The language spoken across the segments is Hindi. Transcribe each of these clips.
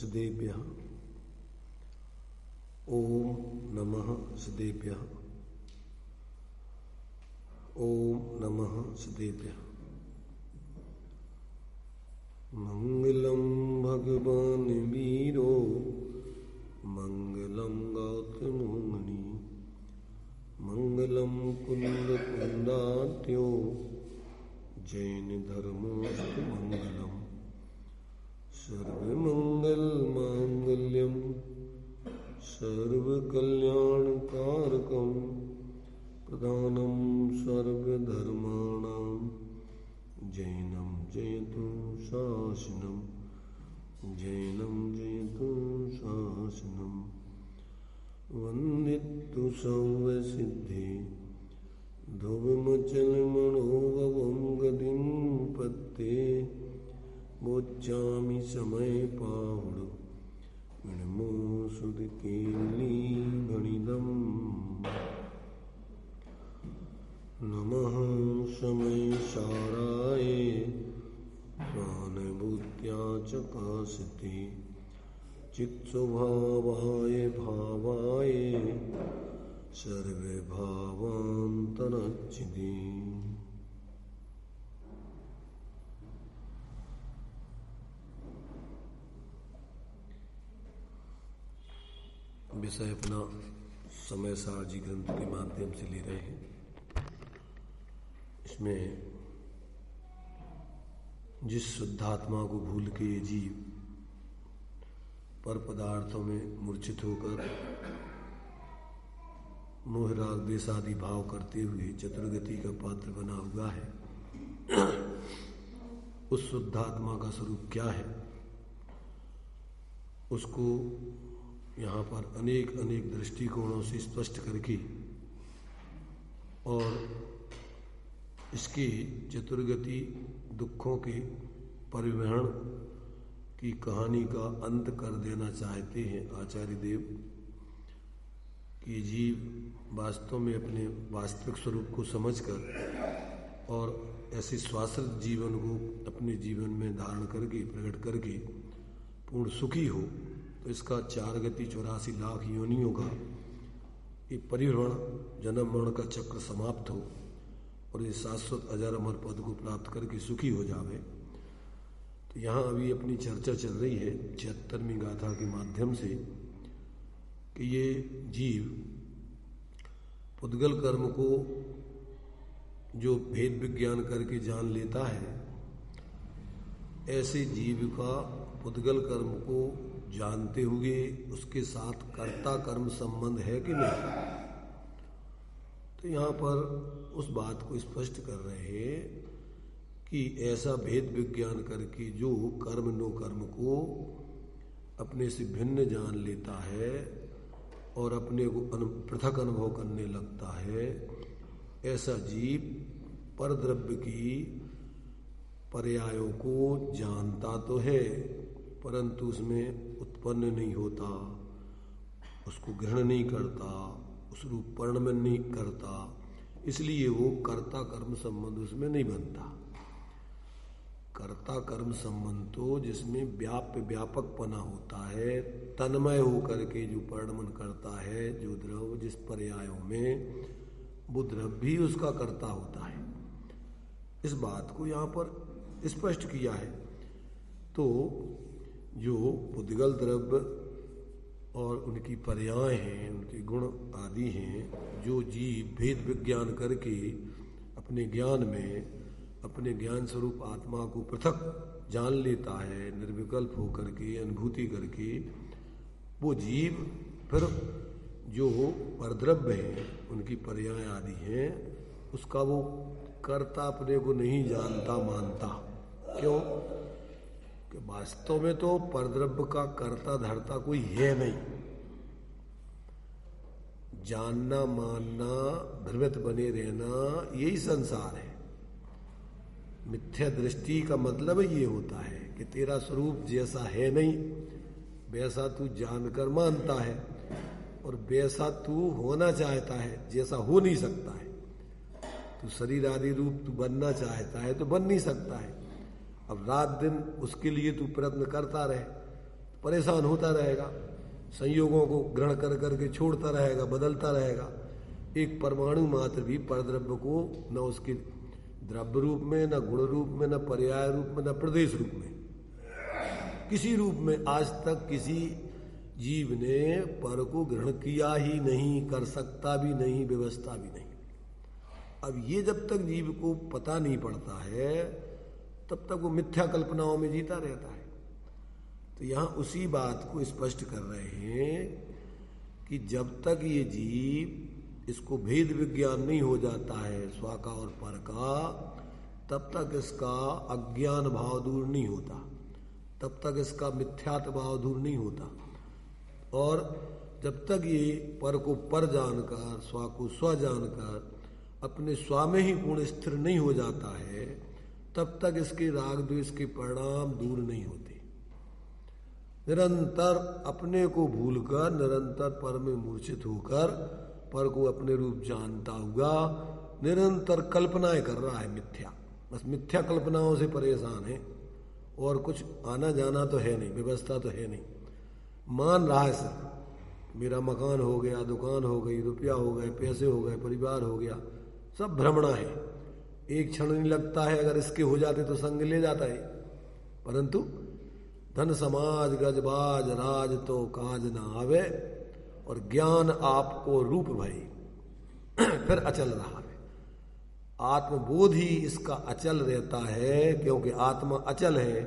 सदेभ्यः। ओम नमः सदेभ्यः। ओम नमः सदेभ्यः। मंगलम भगवान वीरो मंगलम गौतमो मुनि मंगलम कुंद कुंदात्यो जैन धर्मोस्तु मंगलम सर्वमंगल मांगल्यम सर्वकल्याणकारकम प्रधानम सर्वधर्माणां जैनम जयतु शासनम जैनम जयतु शासनम वंदितु सर्वसिद्धि ध्रुवमचलमणोभवं गतिं पत्ते मोच्चामि समय पाहुड़ विणमो सुदकेली गणिदम् नमः समय साराय प्राणभूत्या चकाशति चित्स्वभावाय भावाय सर्वे भावान्तरच्चिदे। विषय अपना समय सारजी ग्रंथ के माध्यम से ले रहे हैं। इसमें जिस शुद्धात्मा को भूल के ये जीव पर पदार्थों में मूर्छित होकर मोह राग द्वेष आदि भाव करते हुए चतुर्गति का पात्र बना हुआ है, उस शुद्धात्मा का स्वरूप क्या है, उसको यहाँ पर अनेक अनेक दृष्टिकोणों से स्पष्ट करके और इसकी चतुर्गति दुखों के परिवहन की कहानी का अंत कर देना चाहते हैं आचार्य देव कि जीव वास्तव में अपने वास्तविक स्वरूप को समझकर और ऐसे शाश्वत जीवन को अपने जीवन में धारण करके प्रकट करके पूर्ण सुखी हो, तो इसका 4 गति 84 लाख योनियों का ये परिभ्रमण जन्म मरण का चक्र समाप्त हो और ये शाश्वत अजर अमर पद को प्राप्त करके सुखी हो जावे। तो यहाँ अभी अपनी चर्चा चल रही है 76वीं गाथा के माध्यम से कि ये जीव पुद्गल कर्म को जो भेद विज्ञान करके जान लेता है, ऐसे जीव का पुद्गल कर्म को जानते हुए उसके साथ कर्ता कर्म संबंध है कि नहीं। तो यहाँ पर उस बात को स्पष्ट कर रहे हैं कि ऐसा भेद विज्ञान करके जो कर्म नो कर्म को अपने से भिन्न जान लेता है और अपने को पृथक अनुभव करने लगता है, ऐसा जीव परद्रव्य की पर्यायों को जानता तो है परंतु उसमें उत्पन्न नहीं होता, उसको ग्रहण नहीं करता, उस रूप परिणमन नहीं करता, इसलिए वो कर्ता कर्म संबंध उसमें नहीं बनता। कर्ता कर्म संबंध तो जिसमें व्यापकपना होता है, तन्मय होकर के जो परिणमन करता है, जो द्रव्य जिस पर्यायों में वो द्रव्य भी उसका कर्ता होता है, इस बात को यहाँ पर स्पष्ट किया है। तो जो पुद्गल द्रव्य और उनकी पर्याय हैं, उनके गुण आदि हैं, जो जीव भेद विज्ञान करके अपने ज्ञान में अपने ज्ञान स्वरूप आत्मा को पृथक जान लेता है, निर्विकल्प होकर के अनुभूति करके, वो जीव फिर जो परद्रव्य हैं, उनकी पर्याय आदि हैं, उसका वो कर्ता अपने को नहीं जानता मानता। क्यों? कि वास्तव में तो परद्रव्य का कर्ता धर्ता कोई है नहीं। जानना मानना भ्रमित बने रहना यही संसार है। मिथ्या दृष्टि का मतलब ये होता है कि तेरा स्वरूप जैसा है नहीं वैसा तू जानकर मानता है और वैसा तू होना चाहता है जैसा हो नहीं सकता है। तू शरीर आदि रूप तू बनना चाहता है तो बन नहीं सकता है। अब रात दिन उसके लिए तू प्रयत्न करता रहे, परेशान होता रहेगा, संयोगों को ग्रहण कर करके छोड़ता रहेगा, बदलता रहेगा। एक परमाणु मात्र भी परद्रव्य को न उसके द्रव्य रूप में, न गुण रूप में, न पर्याय रूप में, न प्रदेश रूप में, किसी रूप में आज तक किसी जीव ने पर को ग्रहण किया ही नहीं, कर सकता भी नहीं, व्यवस्था भी नहीं। अब ये जब तक जीव को पता नहीं पड़ता है तब तक वो मिथ्या कल्पनाओं में जीता रहता है। तो यहाँ उसी बात को स्पष्ट कर रहे हैं कि जब तक ये जीव इसको भेद विज्ञान नहीं हो जाता है स्वा का और पर का, तब तक इसका अज्ञान भाव दूर नहीं होता, तब तक इसका मिथ्यात्व भाव दूर नहीं होता। और जब तक ये पर को पर जानकर, स्वा को स्व जानकर अपने स्वा में ही पूर्ण स्थिर नहीं हो जाता है, तब तक इसके राग द्वेष के परिणाम दूर नहीं होते। निरंतर अपने को भूलकर, निरंतर पर में मूर्छित होकर पर को अपने रूप जानता हुआ निरंतर कल्पनाएं कर रहा है मिथ्या, बस मिथ्या कल्पनाओं से परेशान है और कुछ आना जाना तो है नहीं, व्यवस्था तो है नहीं। मान रहा है सर मेरा मकान हो गया, दुकान हो गई, रुपया हो गए, पैसे हो गए, परिवार हो गया, सब भ्रमणा है। एक क्षण नहीं लगता है, अगर इसके हो जाते तो संग ले जाता है, परंतु धन समाज गजबाज राज तो काज न आवे और ज्ञान आपको रूप भई फिर अचल रहा है। आत्मबोध ही इसका अचल रहता है, क्योंकि आत्मा अचल है,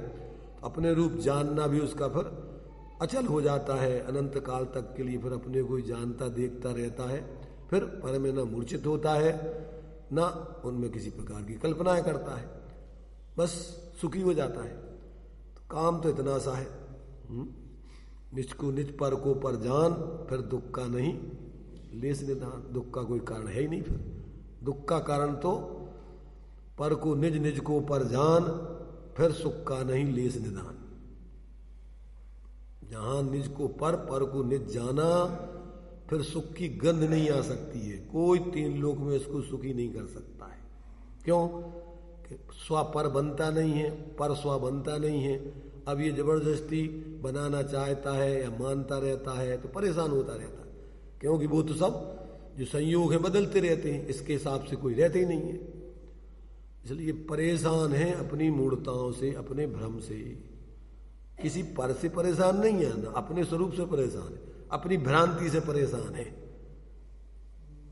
अपने रूप जानना भी उसका फिर अचल हो जाता है अनंत काल तक के लिए। फिर अपने को ही जानता देखता रहता है, फिर पर में न मूर्छित होता है, न उनमें किसी प्रकार की कल्पनाएं करता है, बस सुखी हो जाता है। तो काम तो इतना सा है, निज को निज पर को पर जान, फिर दुख का नहीं लेस निदान। दुख का कोई कारण है ही नहीं, फिर दुख का कारण तो पर को निज निज को पर जान, फिर सुख का नहीं लेस निदान। जहां निज को पर को निज जाना, फिर सुख की गंध नहीं आ सकती है। कोई तीन लोक में इसको सुखी नहीं कर सकता है। क्यों? कि स्व पर बनता नहीं है, पर स्व बनता नहीं है। अब ये जबरदस्ती बनाना चाहता है या मानता रहता है तो परेशान होता रहता है, क्योंकि वो तो सब जो संयोग है बदलते रहते हैं, इसके हिसाब से कोई रहते ही नहीं है। इसलिए परेशान है अपनी मूर्ताओं से, अपने भ्रम से। किसी पर से परेशान नहीं है, ना अपने स्वरूप से परेशान है, अपनी भ्रांति से परेशान है।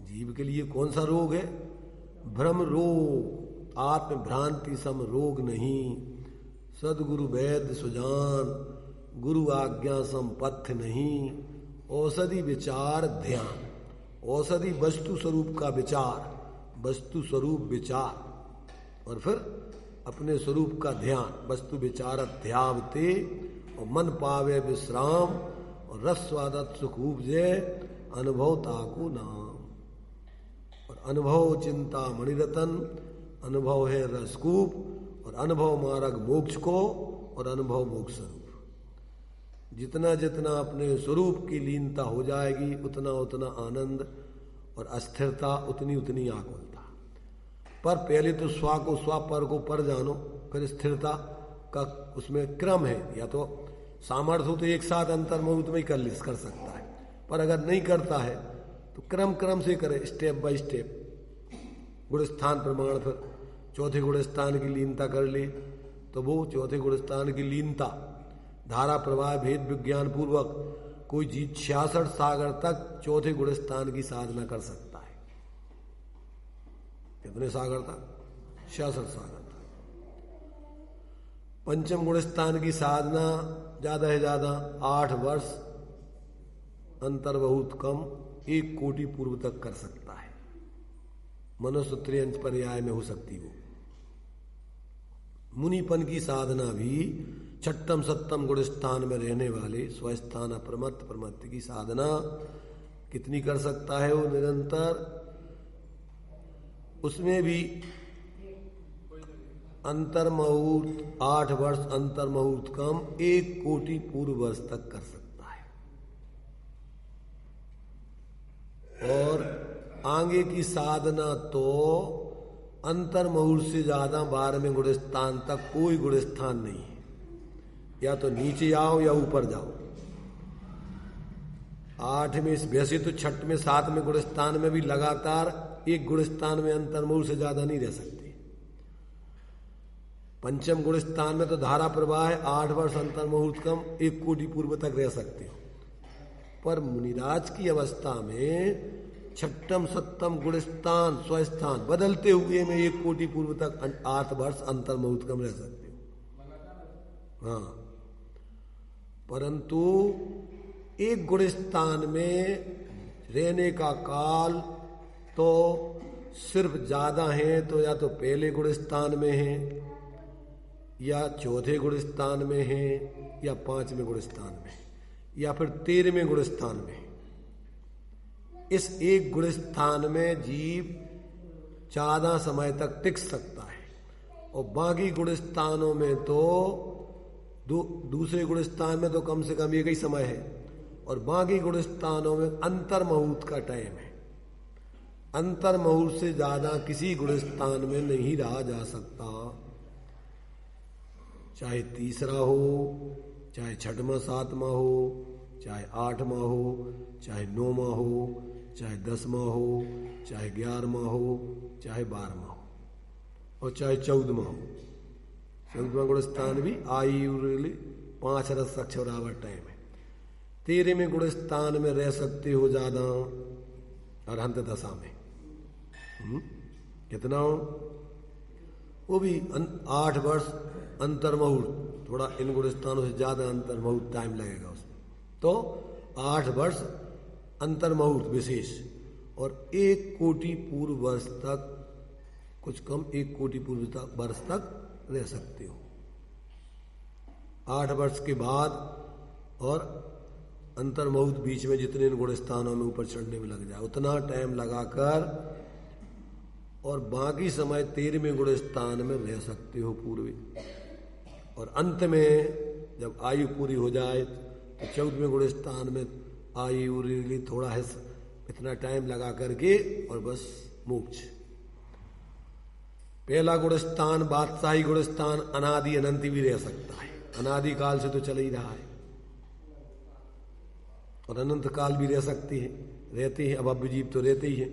जीव के लिए कौन सा रोग है? भ्रम रोग। आत्म भ्रांति सम रोग नहीं। सदगुरु वैद्य सुजान, गुरु आज्ञा सम पथ्य नहीं। औषधि विचार ध्यान। औषधि वस्तु स्वरूप का विचार, वस्तु स्वरूप विचार, और फिर अपने स्वरूप का ध्यान। वस्तु विचार ध्यावते और मन पावे विश्राम, और रस स्वादत सुख उपजे अनुभव ताको नाम। और अनुभव चिंता मणिरतन, अनुभव है रसकूप, और अनुभव मार्ग मोक्ष को, और अनुभव मोक्ष स्वरूप। जितना जितना अपने स्वरूप की लीनता हो जाएगी, उतना उतना आनंद, और अस्थिरता उतनी उतनी आकुलता। पर पहले तो स्वा को स्वा, पर को पर जानो, फिर स्थिरता का उसमें क्रम है। या तो सामर्थ्य हो तो एक साथ अंतर्मुक्त में ही कर सकता है, पर अगर नहीं करता है तो क्रम क्रम से करे, स्टेप बाय स्टेप। गुण स्थान प्रमाण, फिर चौथे गुण स्थान की लीनता कर ले तो वो चौथे गुण स्थान की लीनता धारा प्रवाह भेद विज्ञान पूर्वक कोई जीव 66 सागर तक चौथे गुण स्थान की साधना कर सकता है। कितने सागर तक? 66 सागर तक। पंचम गुण स्थान की साधना ज्यादा है ज्यादा 8 वर्ष, अंतर बहुत कम 1 कोटि पूर्व तक कर सकता है। मनुष्य त्रियंच पर्याय में हो सकती हो। मुनिपन की साधना भी छठम सप्तम गुण स्थान में रहने वाले स्वस्थान अप्रमत्त प्रमत्त की साधना कितनी कर सकता है वो निरंतर? उसमें भी अंतर मुहूर्त 8 वर्ष, अंतर मुहूर्त कम 1 कोटि पूर्व वर्ष तक कर सकता है। और आगे की साधना तो अंतर मुहूर्त से ज्यादा 12वें गुण स्थान तक कोई गुण स्थान नहीं है। या तो नीचे आओ या ऊपर जाओ। 8 में, वैसे तो छठ में 7 में गुणस्थान में भी लगातार एक गुणस्थान में अंतर्मुहूर्त से ज्यादा नहीं रह सकते। पंचम गुणस्थान में तो धारा प्रवाह है, 8 वर्ष अंतर्मुहूर्त कम 1 कोटि पूर्व तक रह सकते हो। पर मुनिराज की अवस्था में छठम सप्तम गुणस्थान स्वस्थान बदलते हुए में 1 कोटि पूर्व तक 8 वर्ष अंतर्मुहूर्त कम रह सकते हो। हाँ, परंतु एक गुणस्थान में रहने का काल तो सिर्फ ज्यादा है तो या तो पहले गुणस्थान में है या चौथे गुणस्थान में है या 5वें गुणस्थान में या फिर 13वें गुणस्थान में। इस एक गुणस्थान में जीव ज्यादा समय तक टिक सकता है और बाकी गुणस्थानों में तो दूसरे गुणस्थान में तो कम से कम एक ही समय है और बाकी गुणस्थानों में अंतर्मुहूर्त का टाइम है। अंतर्मुहूर्त से ज्यादा किसी गुणस्थान में नहीं रहा जा सकता, चाहे तीसरा हो, चाहे छठवां सातवां हो, चाहे 8वां हो, चाहे 9वां हो, चाहे 10वां हो, चाहे 11वां हो, चाहे 12वां हो और चाहे 14वां हो। 14वां गुणस्थान भी आयु 5 रस बराबर टाइम है। 13वें गुणस्थान में रह सकते हो ज्यादा अरहंत दशा में। कितना हो? वो भी 8 वर्ष अंतर्मुहूर्त, थोड़ा इन गुणस्थानों से ज्यादा अंतर्मुहूर्त टाइम लगेगा उसमें, तो 8 वर्ष अंतर्मुहूर्त विशेष और 1 कोटि पूर्व वर्ष तक, कुछ कम 1 कोटि पूर्व वर्ष तक रह सकते हो। 8 वर्ष के बाद और अंतर्मुहूर्त बीच में जितने गुणस्थानों में ऊपर चढ़ने में लग जाए उतना टाइम लगाकर और बाकी समय 13वें गुणस्थान में रह सकते हो पूर्वी। और अंत में जब आयु पूरी हो जाए तो 14वें गुणस्थान में आयु थोड़ा है इतना टाइम लगा करके और बस मोक्ष। पहला गुणस्थान बादशाही गुणस्थान अनादि अनंत भी रह सकता है, अनादि काल से तो चल ही रहा है और अनंत काल भी रह सकती है, रहते हैं। अभव्य जीव तो रहते ही है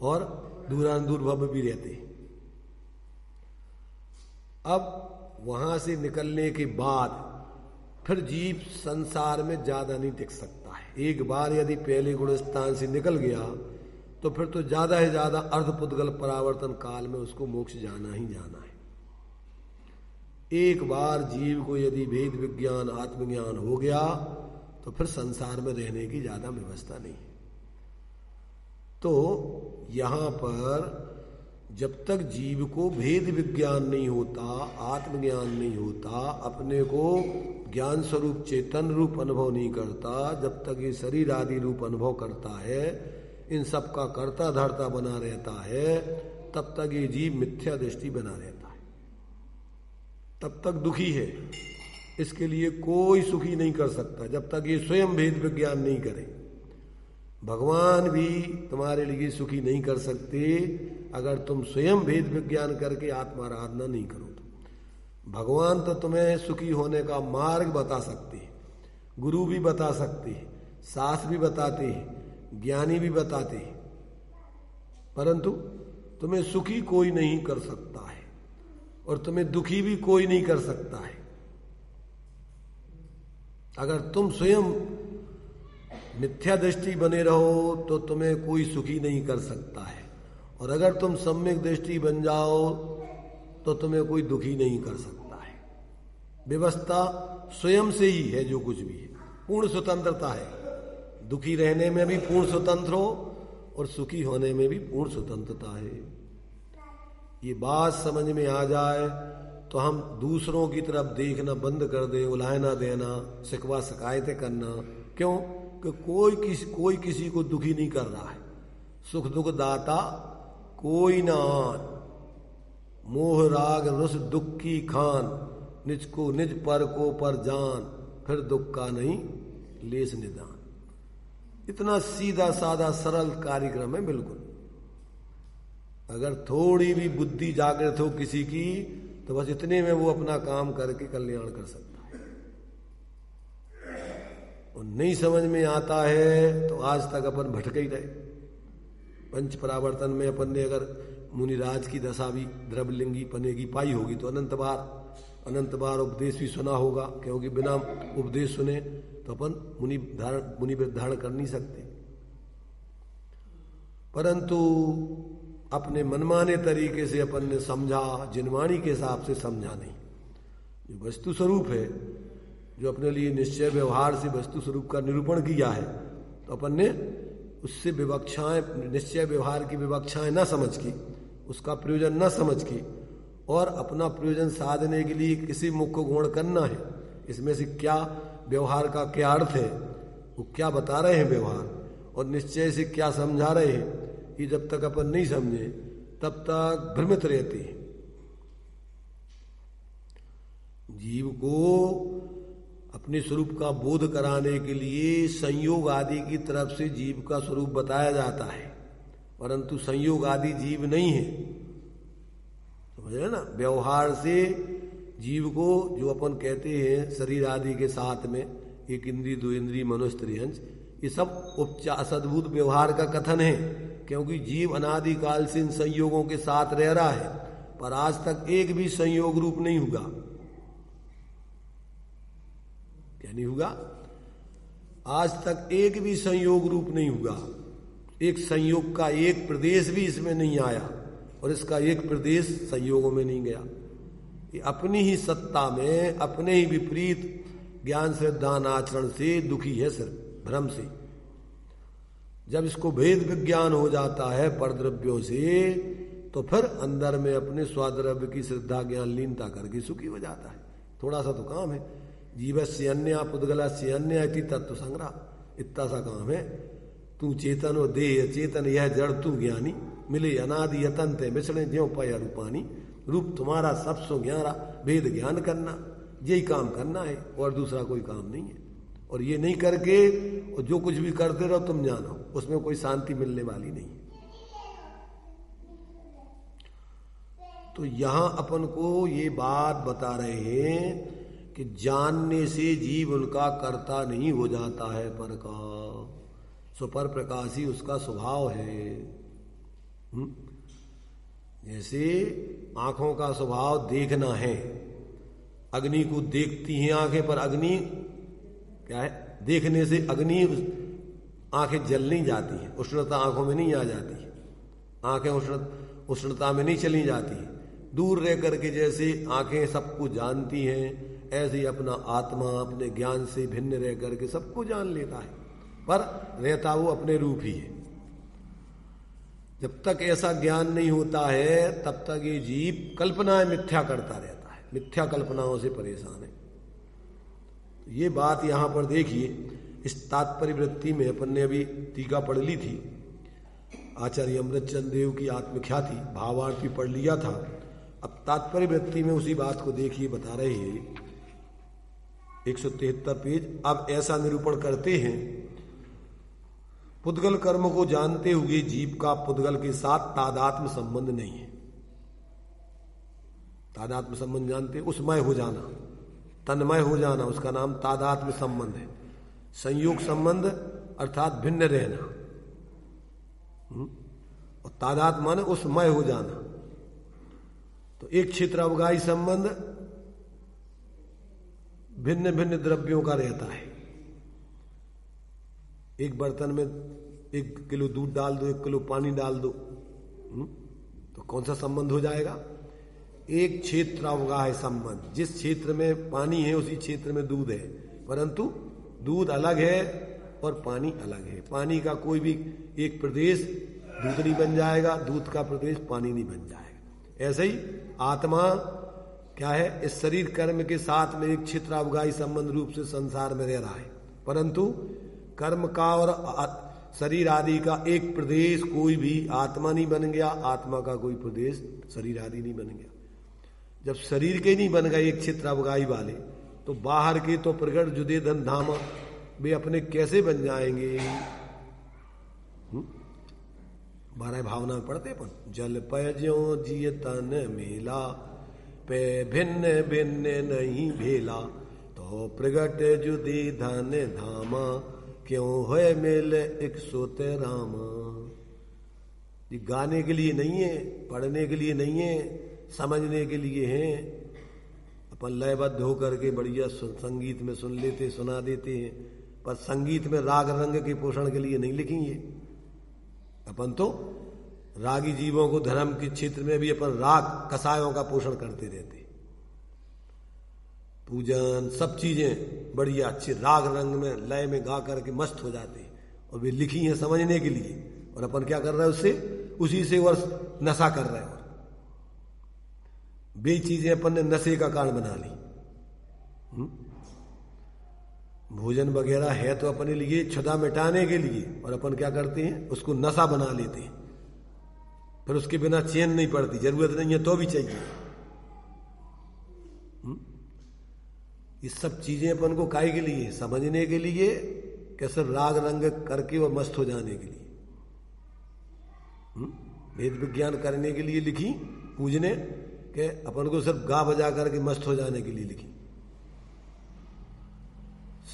और दूरान-दूर भव्य भी रहते हैं। अब वहां से निकलने के बाद फिर जीव संसार में ज्यादा नहीं टिक सकता है। एक बार यदि पहले गुणस्थान से निकल गया तो फिर तो ज्यादा से ज्यादा अर्धपुद्गल परावर्तन काल में उसको मोक्ष जाना ही जाना है। एक बार जीव को यदि वेद विज्ञान आत्मज्ञान हो गया तो फिर संसार में रहने की ज्यादा व्यवस्था नहीं है। तो यहां पर जब तक जीव को भेद विज्ञान नहीं होता, आत्मज्ञान नहीं होता, अपने को ज्ञान स्वरूप चेतन रूप अनुभव नहीं करता, जब तक ये शरीर आदि रूप अनुभव करता है, इन सब का कर्ता धर्ता बना रहता है, तब तक ये जीव मिथ्या दृष्टि बना रहता है, तब तक दुखी है। इसके लिए कोई सुखी नहीं कर सकता जब तक ये स्वयं भेद विज्ञान नहीं करे। भगवान भी तुम्हारे लिए सुखी नहीं कर सकते अगर तुम स्वयं भेद विज्ञान करके आत्माराधना नहीं करो तो। भगवान तो तुम्हें सुखी होने का मार्ग बता सकते हैं, गुरु भी बता सकते हैं, शास्त्र भी बताते हैं, ज्ञानी भी बताते हैं, परंतु तुम्हें सुखी कोई नहीं कर सकता है और तुम्हें दुखी भी कोई नहीं कर सकता है। अगर तुम स्वयं मिथ्या दृष्टि बने रहो तो तुम्हें कोई सुखी नहीं कर सकता है और अगर तुम सम्यक दृष्टि बन जाओ तो तुम्हें कोई दुखी नहीं कर सकता है। व्यवस्था स्वयं से ही है, जो कुछ भी है पूर्ण स्वतंत्रता है। दुखी रहने में भी पूर्ण स्वतंत्र हो और सुखी होने में भी पूर्ण स्वतंत्रता है। ये बात समझ में आ जाए तो हम दूसरों की तरफ देखना बंद कर दें, उलाहना देना, शिकवा शिकायतें करना। क्यों? कि कोई किसी को दुखी नहीं कर रहा है। सुख दुख दाता कोई ना आन, मोह राग रस दुख की खान, निज को निज पर को पर जान, फिर दुख का नहीं लेस निदान। इतना सीधा साधा सरल कार्यक्रम है बिल्कुल। अगर थोड़ी भी बुद्धि जागृत हो किसी की तो बस इतने में वो अपना काम करके कल्याण कर सकता है। नहीं समझ में आता है तो आज तक अपन भटके ही रहे। पंच परावर्तन में अपन ने अगर मुनिराज की दशा भी द्रवलिंगी पने की पाई होगी तो अनंत बार उपदेश भी सुना होगा, क्योंकि बिना उपदेश सुने तो अपन मुनि धारण कर नहीं सकते। परंतु अपने मनमाने तरीके से अपन ने समझा, जिनवाणी के हिसाब से समझा नहीं। जो वस्तु स्वरूप है, जो अपने लिए निश्चय व्यवहार से वस्तु स्वरूप का निरूपण किया है, तो अपन ने उससे विवक्षाएं, निश्चय व्यवहार की विवक्षाएं न समझ की, उसका प्रयोजन न समझ की, और अपना प्रयोजन साधने के लिए किसी मुख को गौण करना है, इसमें से क्या व्यवहार का क्या अर्थ है, वो क्या बता रहे हैं व्यवहार, और निश्चय से क्या समझा रहे हैं, ये जब तक अपन नहीं समझे तब तक भ्रमित रहते हैं। जीव को अपने स्वरूप का बोध कराने के लिए संयोग आदि की तरफ से जीव का स्वरूप बताया जाता है, परंतु संयोग आदि जीव नहीं है, समझ रहे ना। व्यवहार से जीव को, जो अपन कहते हैं शरीर आदि के साथ में एक इंद्रिय, दो इंद्रिय, मनोस्त्रियंश, ये सब उपचार सद्भूत व्यवहार का कथन है, क्योंकि जीव अनादिकाल से इन संयोगों के साथ रह रहा है, पर आज तक एक भी संयोग रूप नहीं हुआ। क्या नहीं हुआ? आज तक एक भी संयोग रूप नहीं हुआ। एक संयोग का एक प्रदेश भी इसमें नहीं आया, और इसका एक प्रदेश संयोगों में नहीं गया। ये अपनी ही सत्ता में, अपने ही विपरीत ज्ञान श्रद्धान आचरण से दुखी है, सिर्फ भ्रम से। जब इसको भेद विज्ञान हो जाता है परद्रव्यों से, तो फिर अंदर में अपने स्वाद्रव्य की श्रद्धा ज्ञान लीनता करके सुखी हो जाता है। थोड़ा सा तो काम है, जीवस्य अन्य पुद्गलस्य अन्य इति तत्व संग्रह, इतना सा काम है। तू चेतन और देह चेतन, यह जड़ तू ज्ञानी, मिले अनादि यतन ते मिश्रण ज्यों पय रूपानी, रूप तुम्हारा सब सो ग्यारा, भेद ज्ञान करना, यही काम करना है, और दूसरा कोई काम नहीं है। और ये नहीं करके और जो कुछ भी करते रहो तुम जानो, उसमें कोई शांति मिलने वाली नहीं। तो यहां अपन को ये बात बता रहे हैं कि जानने से जीव उनका कर्ता नहीं हो जाता है, पर का सुपर प्रकाशी उसका स्वभाव है। जैसे आंखों का स्वभाव देखना है, अग्नि को देखती हैं आंखें, पर अग्नि क्या है, देखने से अग्नि आंखें जल नहीं जाती हैं, उष्णता आंखों में नहीं आ जाती है, आंखें उष्णता में नहीं चली जाती है। दूर रह करके जैसे आंखें सबको जानती हैं, ऐसे ही अपना आत्मा अपने ज्ञान से भिन्न रह करके सबको जान लेता है, पर रहता वो अपने रूप ही है। जब तक ऐसा ज्ञान नहीं होता है तब तक ये जीव कल्पनाएं मिथ्या करता रहता है, मिथ्या कल्पनाओं से परेशान है। ये बात यहां पर देखिए, इस तात्पर्य वृत्ति में अपन ने अभी टीका पढ़ ली थी, आचार्य अमृतचंद देव की आत्मख्याति, भावार्थ भी पढ़ लिया था। अब तात्पर्य वृत्ति में उसी बात को देखिए, बता रहे हैं 173 पेज। अब ऐसा निरूपण करते हैं, पुद्गल कर्म को जानते हुए जीव का पुद्गल के साथ तादात्म्य संबंध नहीं है। तादात्म्य संबंध जानते, उसमय हो जाना, तन्मय हो जाना, उसका नाम तादात्म्य संबंध है। संयोग संबंध अर्थात भिन्न रहना, और तादात्म्य माने उसमय हो जाना। तो एक क्षेत्र अवगाही संबंध भिन्न भिन्न द्रव्यों का रहता है। एक बर्तन में 1 किलो दूध डाल दो, 1 किलो पानी डाल दो, तो कौन सा संबंध हो जाएगा? एक क्षेत्र अवगाह संबंध। जिस क्षेत्र में पानी है उसी क्षेत्र में दूध है, परंतु दूध अलग है और पानी अलग है। पानी का कोई भी एक प्रदेश दूध नहीं बन जाएगा, दूध का प्रदेश पानी नहीं बन जाएगा। ऐसे ही आत्मा क्या है, इस शरीर कर्म के साथ में एक क्षेत्र अवगाही संबंध रूप से संसार में रह रहा है, परंतु कर्म का और शरीर आदि का एक प्रदेश कोई भी आत्मा नहीं बन गया, आत्मा का कोई प्रदेश शरीर आदि नहीं बन गया। जब शरीर के नहीं बन गए एक क्षेत्र अवगाही वाले, तो बाहर के तो प्रगट जुदे धन धाम वे अपने कैसे बन जाएंगे? 12 भावना में पढ़ते अपन, जल पय ज्यों जिय तन मेला, पे भिन्न भिन्न नहीं भेला, तो कहो प्रगटे जुदी धन धामा, क्यों होए मेल एक सोते रामा। ये गाने के लिए नहीं है, पढ़ने के लिए नहीं है, समझने के लिए है। अपन लयबद्ध होकर के बढ़िया संगीत में सुन लेते, सुना देते हैं, पर संगीत में राग रंग के पोषण के लिए नहीं लिखी है। अपन तो रागी जीवों को धर्म के क्षेत्र में भी अपन राग कसायों का पोषण करते रहते, पूजन सब चीजें बढ़िया अच्छे राग रंग में लय में गा करके मस्त हो जाते, और वे लिखी हैं समझने के लिए, और अपन क्या कर रहे हैं उससे, उसी से वर्ष नशा कर रहे हैं। वे चीजें अपन ने नशे का कारण बना ली। भोजन वगैरह है तो अपने लिए क्षुधा मिटाने के लिए, और अपन क्या करते हैं उसको नशा बना लेते हैं, फिर उसके बिना चैन नहीं पड़ती, जरूरत नहीं है तो भी चाहिए। ये सब चीजें अपन को काहे के लिए, समझने के लिए, कैसे राग रंग करके और मस्त हो जाने के लिए, वेद विज्ञान करने के लिए लिखी, पूजने के अपन को सिर्फ गा बजा करके मस्त हो जाने के लिए लिखी।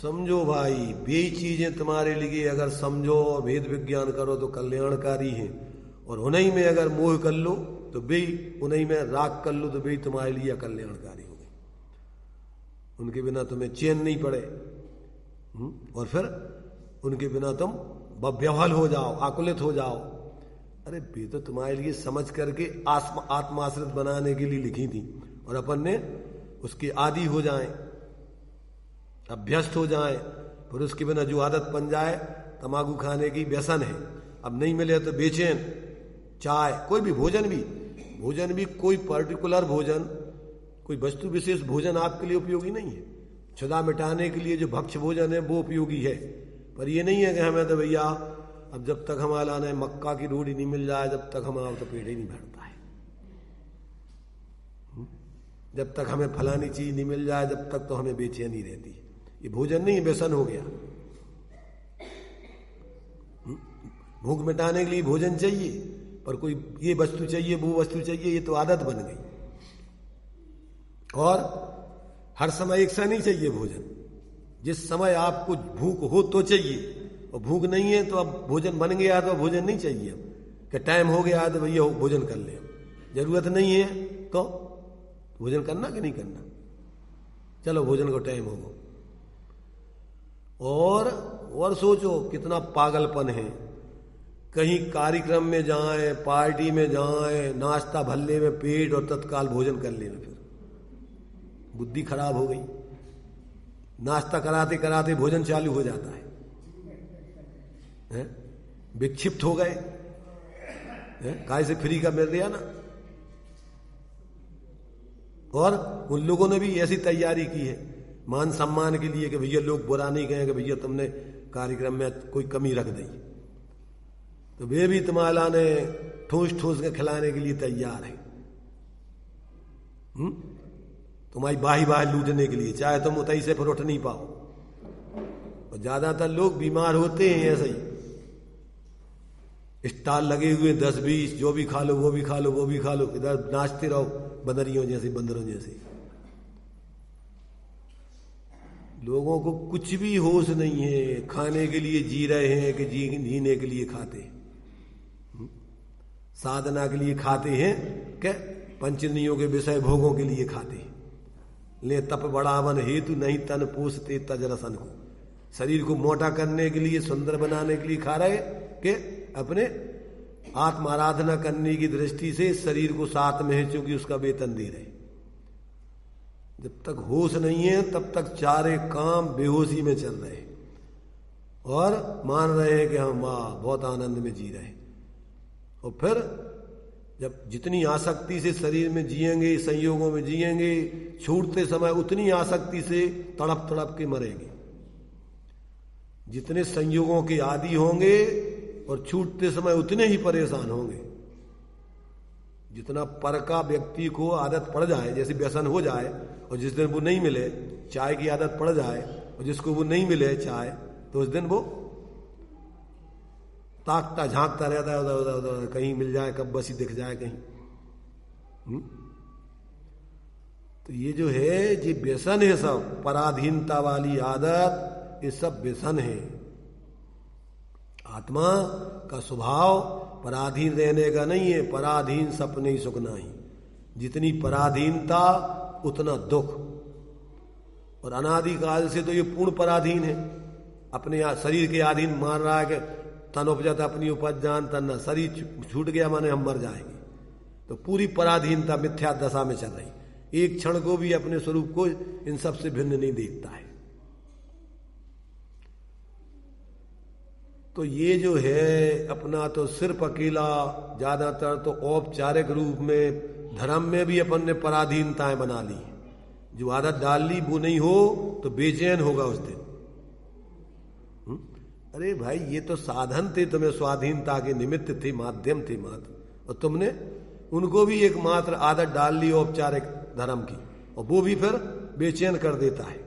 समझो भाई, वे चीजें तुम्हारे लिए अगर समझो और वेद विज्ञान करो तो कल्याणकारी है, और उन्हीं में अगर मोह कर लो तो वे, उन्हीं में राग कर लो तो वे तुम्हारे लिए अकल्याणकारी हो गए। उनके बिना तुम्हें चैन नहीं पड़े, और फिर उनके बिना तुम बेवहल हो जाओ, आकुलित हो जाओ। अरे वे तो तुम्हारे लिए समझ करके आत्माश्रित बनाने के लिए लिखी थी, और अपन ने उसके आदी हो जाएं, अभ्यस्त हो जाएं, फिर उसके बिना जो आदत बन जाए, तमाकू खाने की व्यसन है, अब नहीं मिले तो बेचैन, चाय, कोई भी भोजन भी कोई पर्टिकुलर भोजन, कोई वस्तु विशेष भोजन आपके लिए उपयोगी नहीं है। क्षुधा मिटाने के लिए जो भक्ष्य भोजन है वो उपयोगी है, पर ये नहीं है कि हमें तो भैया अब जब तक हमारा ने मक्का की रोटी नहीं मिल जाए जब तक हमारा तो पेट ही नहीं भरता है, जब तक हमें फलानी चीज नहीं मिल जाए जब तक तो हमें बेचैनी रहती है। ये भोजन नहीं, व्यसन हो गया। भूख मिटाने के लिए भोजन चाहिए, पर कोई ये वस्तु चाहिए वो वस्तु चाहिए, ये तो आदत बन गई। और हर समय एक सा नहीं चाहिए भोजन, जिस समय आपको भूख हो तो चाहिए, और भूख नहीं है तो अब भोजन बन गया तो भोजन नहीं चाहिए, अब कि टाइम हो गया तो भैया भोजन कर ले, जरूरत नहीं है तो भोजन करना कि नहीं करना, चलो भोजन को टाइम होगा। और सोचो कितना पागलपन है, कहीं कार्यक्रम में जाएं, पार्टी में जाएं, नाश्ता भल्ले में पेट और तत्काल भोजन कर लेना, फिर बुद्धि खराब हो गई। नाश्ता कराते कराते भोजन चालू हो जाता है, विक्षिप्त हो गए, काय से फ्री का मिल गया ना। और उन लोगों ने भी ऐसी तैयारी की है मान सम्मान के लिए कि भैया लोग बुरा नहीं कहें कि भैया तुमने कार्यक्रम में कोई कमी रख दी, तो वे भी तुम्हारा ने ठूस ठूस के खिलाने के लिए तैयार है, तुम्हारी बाही बाही लूटने के लिए, चाहे तुम उतई से फिर उठ नहीं पाओ। और ज्यादातर लोग बीमार होते हैं ऐसे ही, स्टाल लगे हुए 10-20, जो भी खा लो वो भी खा लो वो भी खा लो, इधर नाचते रहो बंदरियों जैसे, बंदरों जैसे। लोगों को कुछ भी होश नहीं है, खाने के लिए जी रहे हैं कि जीने के लिए खाते हैं, साधना के लिए खाते हैं कि पंचनियों के विषय भोगों के लिए खाते हैं। ले तप बढ़ावन हेतु नहीं तन पोषते तजरसन को, शरीर को मोटा करने के लिए, सुंदर बनाने के लिए खा रहे कि अपने आत्म आराधना करने की दृष्टि से शरीर को साथ में है चूंकि उसका वेतन दे रहे। जब तक होश नहीं है तब तक चारे काम बेहोशी में चल रहे हैं और मान रहे हैं कि हम बहुत आनंद में जी रहे हैं। और फिर जब जितनी आसक्ति से शरीर में जिएंगे, संयोगों में जिएंगे, छूटते समय उतनी आसक्ति से तड़प तड़प के मरेंगे। जितने संयोगों के आदी होंगे और छूटते समय उतने ही परेशान होंगे। जितना पर का व्यक्ति को आदत पड़ जाए, जैसे व्यसन हो जाए और जिस दिन वो नहीं मिले, चाय की आदत पड़ जाए और जिसको वो नहीं मिले चाय, तो उस दिन वो ताकता झांकता रहता है उधर उधर उधर, कहीं मिल जाए, कब बसी दिख जाए कहीं। तो ये जो है ये व्यसन है, सब पराधीनता वाली आदत, ये सब व्यसन है। आत्मा का स्वभाव पराधीन रहने का नहीं है। पराधीन सपने ही सुख नहीं। जितनी पराधीनता उतना दुख। और अनादिकाल से तो ये पूर्ण पराधीन है, अपने शरीर के अधीन मान रहा है कि तन उपजत अपनी उपज जान तन न, शरीर छूट गया माने हम मर जाएंगे। तो पूरी पराधीनता मिथ्या दशा में चल रही। एक क्षण को भी अपने स्वरूप को इन सब से भिन्न नहीं देखता है। तो ये जो है अपना तो सिर्फ अकेला, ज्यादातर तो औपचारिक रूप में धर्म में भी अपन ने पराधीनताएं बना ली। जो आदत डाल ली वो नहीं हो तो बेचैन होगा उस दिन। अरे भाई ये तो साधन थे, तुम्हें स्वाधीनता के निमित्त थे, माध्यम थे मात्र, और तुमने उनको भी एक मात्र आदत डाल ली औपचारिक धर्म की, और वो भी फिर बेचैन कर देता है।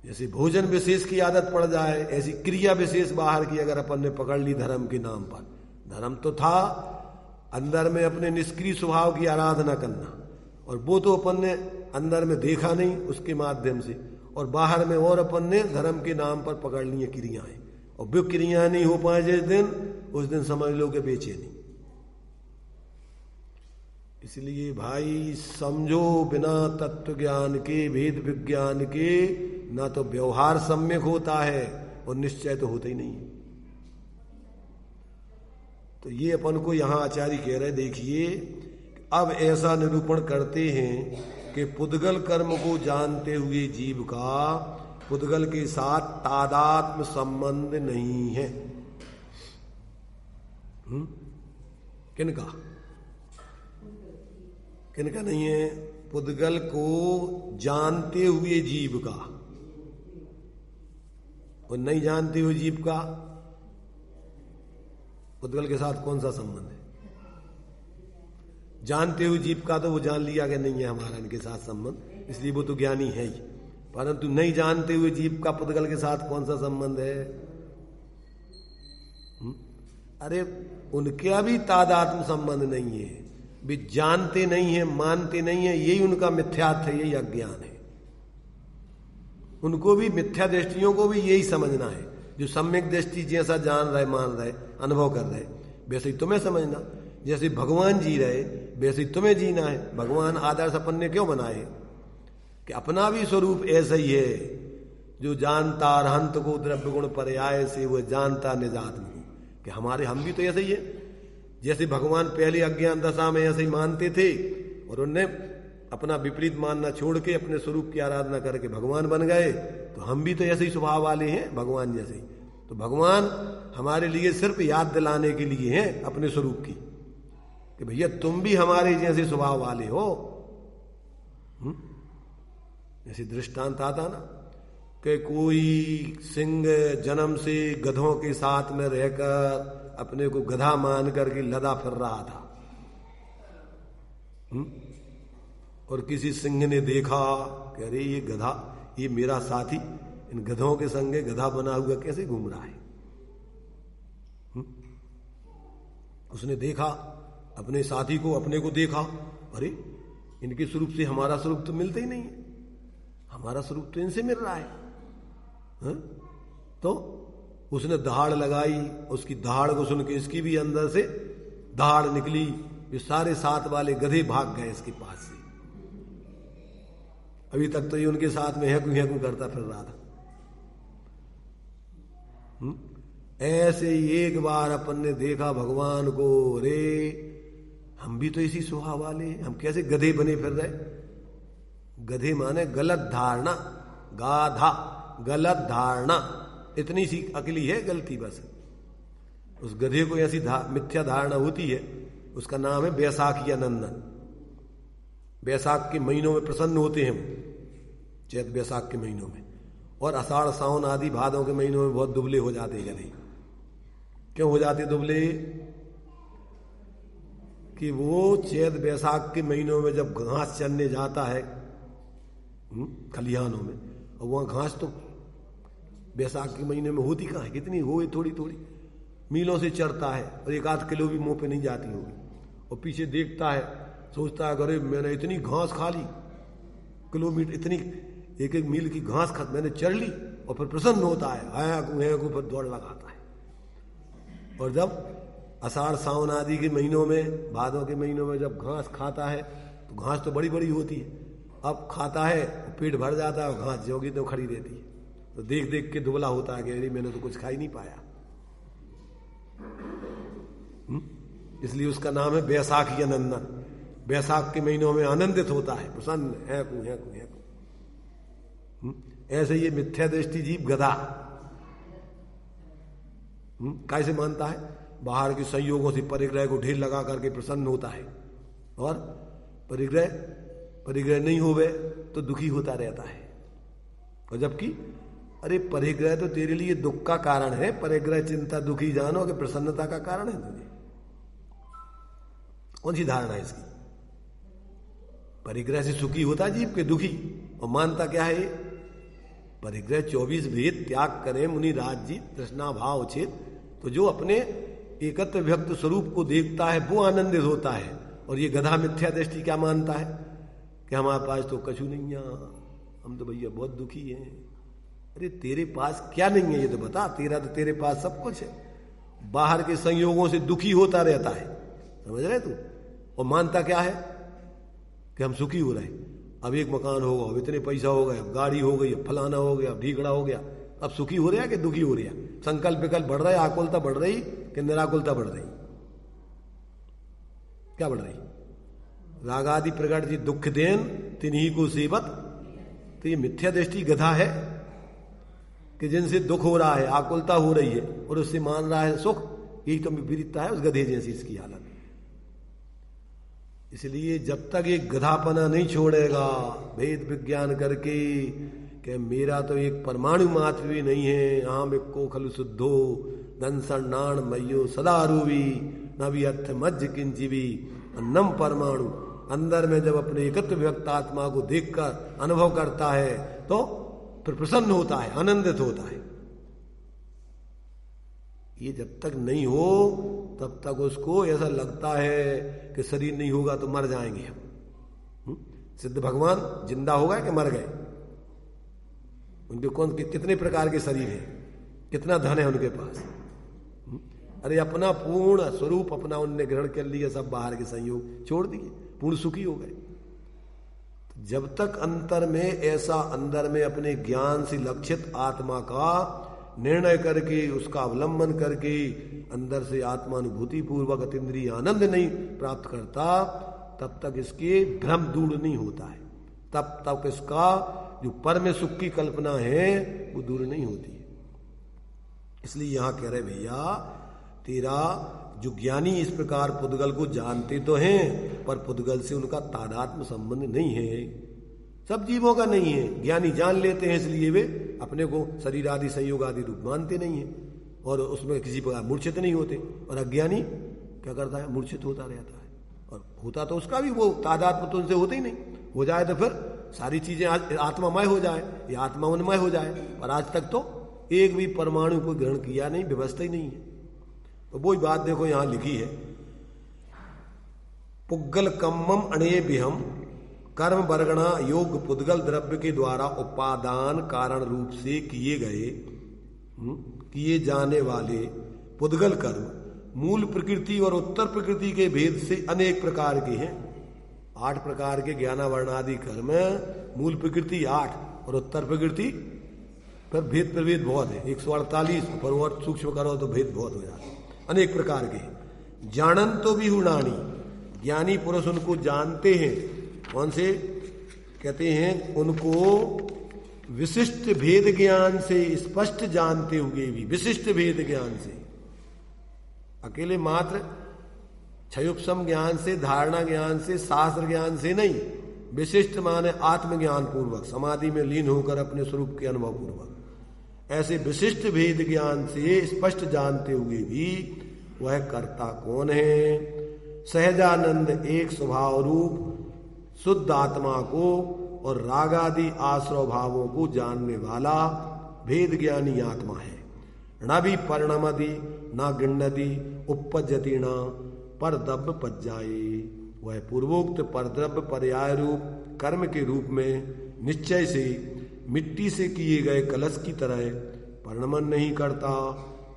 जैसे भोजन विशेष की आदत पड़ जाए, ऐसी क्रिया विशेष बाहर की अगर अपन ने पकड़ ली धर्म के नाम पर। धर्म तो था अंदर में अपने निष्क्रिय स्वभाव की आराधना करना, और वो तो अपन ने अंदर में देखा नहीं उसके माध्यम से, और बाहर में और अपन ने धर्म के नाम पर पकड़ ली क्रियाएं, और वो क्रियाएं नहीं हो पाए जिस दिन, उस दिन समझ लो कि बेचैनी। इसलिए भाई समझो, बिना तत्व ज्ञान के, वेद विज्ञान के ना तो व्यवहार सम्यक होता है और निश्चय तो होता ही नहीं है। तो ये अपन को यहां आचार्य कह रहे, देखिए अब ऐसा निरूपण करते हैं कि पुद्गल कर्म को जानते हुए जीव का पुद्गल के साथ तादात्म्य संबंध नहीं है। किनका किनका नहीं है? पुद्गल को जानते हुए जीव का, और नहीं जानते हुए जीव का पुद्गल के साथ कौन सा संबंध है? जानते हुए जीव का तो वो जान लिया कि नहीं है हमारा इनके साथ संबंध, इसलिए वो तो ज्ञानी है ही। परंतु नहीं जानते हुए जीव का पुद्गल के साथ कौन सा संबंध है? अरे उनका भी तादात्म्य संबंध नहीं है। वे जानते नहीं है, मानते नहीं है, यही उनका मिथ्यात्व है, यही अज्ञान है। उनको भी मिथ्या दृष्टियों को भी यही समझना है। जो सम्यक दृष्टि जैसा जान रहे, मान रहे, अनुभव कर रहे, वैसे ही तुम्हें समझना। जैसे भगवान जी रहे वैसे ही तुम्हें जीना है। भगवान आदर्श अपन ने क्यों बनाए? कि अपना भी स्वरूप ऐसा ही है। जो जानता अरहंत को द्रव्य गुण पर्याय से, वह जानता निजात्म को, कि हमारे हम भी तो ऐसे ही है। जैसे भगवान पहले अज्ञान दशा में ऐसे ही मानते थे, और उनने अपना विपरीत मानना छोड़ के अपने स्वरूप की आराधना करके भगवान बन गए, तो हम भी तो ऐसे ही स्वभाव वाले हैं भगवान जैसे ही। तो भगवान हमारे लिए सिर्फ याद दिलाने के लिए हैं अपने स्वरूप की, कि भैया तुम भी हमारे जैसे स्वभाव वाले हो। जैसे दृष्टांत आता ना कि कोई सिंह जन्म से गधों के साथ में रहकर अपने को गधा मान करके लदा फिर रहा था, और किसी सिंह ने देखा कि अरे ये गधा, ये मेरा साथी इन गधों के संगे गधा बना हुआ कैसे घूम रहा है। उसने देखा अपने साथी को, अपने को देखा, अरे इनके स्वरूप से हमारा स्वरूप तो मिलता ही नहीं है, हमारा स्वरूप तो इनसे मिल रहा है। तो उसने दहाड़ लगाई, उसकी दहाड़ को सुन के इसकी भी अंदर से दहाड़ निकली। ये सारे साथ वाले गधे भाग गए इसके पास से। अभी तक तो ये उनके साथ में हैकू करता फिर रहा था। ऐसे एक बार अपन ने देखा भगवान को, रे हम भी तो इसी स्वभाव वाले हैं, हम कैसे गधे बने फिर रहे। गधे माने गलत धारणा, गाधा गलत धारणा, इतनी सी अकली है गलती बस। उस गधे को ऐसी मिथ्या धारणा होती है, उसका नाम है बैसाखी नंदन। बैसाख के महीनों में प्रसन्न होते हैं, चैत बैसाख के महीनों में, और आषाढ़ सावन आदि भादों के महीनों में बहुत दुबले हो जाते हैं गधे। क्यों हो जाते दुबले? कि वो चैत बैसाख के महीनों में जब घास चरने जाता है खलिहानों में, और वहां घास तो बैसाख के महीने में होती कहाँ है, कितनी हो, थोड़ी थोड़ी मीलों से चरता है, और 1-8 किलो भी मुंह पे नहीं जाती होगी। और पीछे देखता है सोचता है अरे मैंने इतनी घास खा ली, किलोमीटर इतनी एक एक मील की घास मैंने चढ़ ली, और फिर प्रसन्न होता है को फिर दौड़ लगाता है। और जब आषाढ़ सावन आदि के महीनों में, भादों के महीनों में जब घास खाता है तो घास तो बड़ी बड़ी होती है, अब खाता है तो पेट भर जाता है और घास जोगी तो खड़ी रहती है, तो देख देख के दुबला होता है कि अरे मैंने तो कुछ खा ही नहीं पाया। इसलिए उसका नाम है बैसाखी नंदन। बैसाख के महीनों में आनंदित होता है, प्रसन्न है को। ऐसे ये मिथ्या दृष्टि जीव गधा कैसे मानता है, बाहर के संयोगों से परिग्रह को ढेर लगा करके प्रसन्न होता है, और परिग्रह नहीं होवे तो दुखी होता रहता है। और जबकि अरे परिग्रह तो तेरे लिए दुख का कारण है, परिग्रह चिंता दुखी जानो कि प्रसन्नता का कारण है तुझे। कौन सी धारणा है इसकी? परिग्रह से सुखी होता जीव के दुखी, और मानता क्या है? परिग्रह 24 भेद त्याग करे मुनि राज तृष्णा भाव उचित। तो जो अपने एकत्र व्यक्त स्वरूप को देखता है वो आनंदित होता है, और ये गधा मिथ्या दृष्टि क्या मानता है कि हमारे पास तो कछु नहीं है, हम तो भैया बहुत दुखी हैं। अरे तेरे पास क्या नहीं है ये तो बता, तेरा तो तेरे पास सब कुछ है, बाहर के संयोगों से दुखी होता रहता है, समझ रहे तू? और मानता क्या है कि हम सुखी हो रहे हैं, अब एक मकान होगा, अब इतने पैसा हो गया, गाड़ी हो गई, फलाना हो गया, ढीकड़ा हो गया, अब सुखी हो रहा है कि दुखी हो रहा है? संकल्प विकल्प बढ़ रहा है, आकुलता बढ़ रही कि निराकुलता बढ़ रही? क्या बढ़ रही? रागादि प्रकट जी दुख देन तिन्हीं को सेवत। तो ये मिथ्या दृष्टि गधा है कि जिनसे दुख हो रहा है, आकुलता हो रही है, और उससे मान रहा है सुख, यही तो विपरीतता है उस गधे जैसी इसकी हालत। इसलिए जब तक ये गधापना नहीं छोड़ेगा भेद विज्ञान करके कि मेरा तो एक परमाणु मात्र भी नहीं है, आम को खलु शुद्धो दंसन नाण मयो सदा रूवी न भी अर्थ मज्ज किंचिवी अन्नम परमाणु। अंदर में जब अपने एकत्र व्यक्त आत्मा को देखकर अनुभव करता है तो फिर प्रसन्न होता है, आनंदित होता है। ये जब तक नहीं हो तब तक उसको ऐसा लगता है कि शरीर नहीं होगा तो मर जाएंगे हम। सिद्ध भगवान जिंदा हो गए कि मर गए? उनके कौन कितने प्रकार के शरीर है, कितना धन है उनके पास? अरे अपना पूर्ण स्वरूप अपना उनने ग्रहण कर लिया, सब बाहर के संयोग छोड़ दिए, पूर्ण सुखी हो गए। जब तक अंतर में ऐसा अंदर में अपने ज्ञान से लक्षित आत्मा का निर्णय करके उसका अवलंबन करके अंदर से आत्मानुभूति पूर्वक अतीन्द्रिय आनंद नहीं प्राप्त करता, तब तक इसके भ्रम दूर नहीं होता है, तब तक इसका जो परम सुख की कल्पना है वो दूर नहीं होती है। इसलिए यहां कह रहे भैया तेरा जो ज्ञानी इस प्रकार पुद्गल को जानते तो हैं, पर पुद्गल से उनका तादात्म्य संबंध नहीं है, सब जीवों का नहीं है। ज्ञानी जान लेते हैं इसलिए वे अपने को शरीर आदि संयोग आदि रूप मानते नहीं है, और उसमें किसी प्रकार मूर्छित नहीं होते। और अज्ञानी क्या करता है? मूर्छित होता रहता है, और होता तो उसका भी वो तादात्म्य तो उनसे होते ही नहीं। हो जाए तो फिर सारी चीजें आत्मामय हो जाए या आत्मा उन्मय हो जाए, और आज तक तो एक भी परमाणु को ग्रहण किया नहीं, व्यवस्था ही नहीं है। तो वही बात देखो यहां लिखी है, पुग्गल कम्मम अणे बिहम कर्म वर्गणा योग पुद्गल द्रव्य के द्वारा उपादान कारण रूप से किए जाने वाले पुद्गल कर्म मूल प्रकृति और उत्तर प्रकृति के भेद से अनेक प्रकार के हैं। 8 प्रकार के ज्ञानावरणादि कर्म, मूल प्रकृति 8 और उत्तर प्रकृति फिर भेद प्रभेद बहुत है, 148, पर और सूक्ष्म करो तो भेद बहुत हो जाते, अनेक प्रकार के। जानन तो भी हुणानी, ज्ञानी पुरुष उनको जानते हैं। कौन से? कहते हैं उनको विशिष्ट भेद ज्ञान से, स्पष्ट जानते हुए भी विशिष्ट भेद ज्ञान से, अकेले मात्र क्षयोपम ज्ञान से, धारणा ज्ञान से, शास्त्र ज्ञान से नहीं, विशिष्ट माने आत्मज्ञान पूर्वक, समाधि में लीन होकर अपने स्वरूप के अनुभव पूर्वक, ऐसे विशिष्ट भेद ज्ञान से स्पष्ट जानते हुए भी वह कर्ता कौन है? सहजानंद एक स्वभाव रूप शुद्ध आत्मा को और रागादि आश्रव भावों को जानने वाला भेद ज्ञानी आत्मा है। न भी परिणमदि न गृण्यति उपपज्यति न पर दब पज्जाए। वह पूर्वोक्त परद्रव्य पर्याय रूप कर्म के रूप में निश्चय से मिट्टी से किए गए कलश की तरह परिणमन नहीं करता,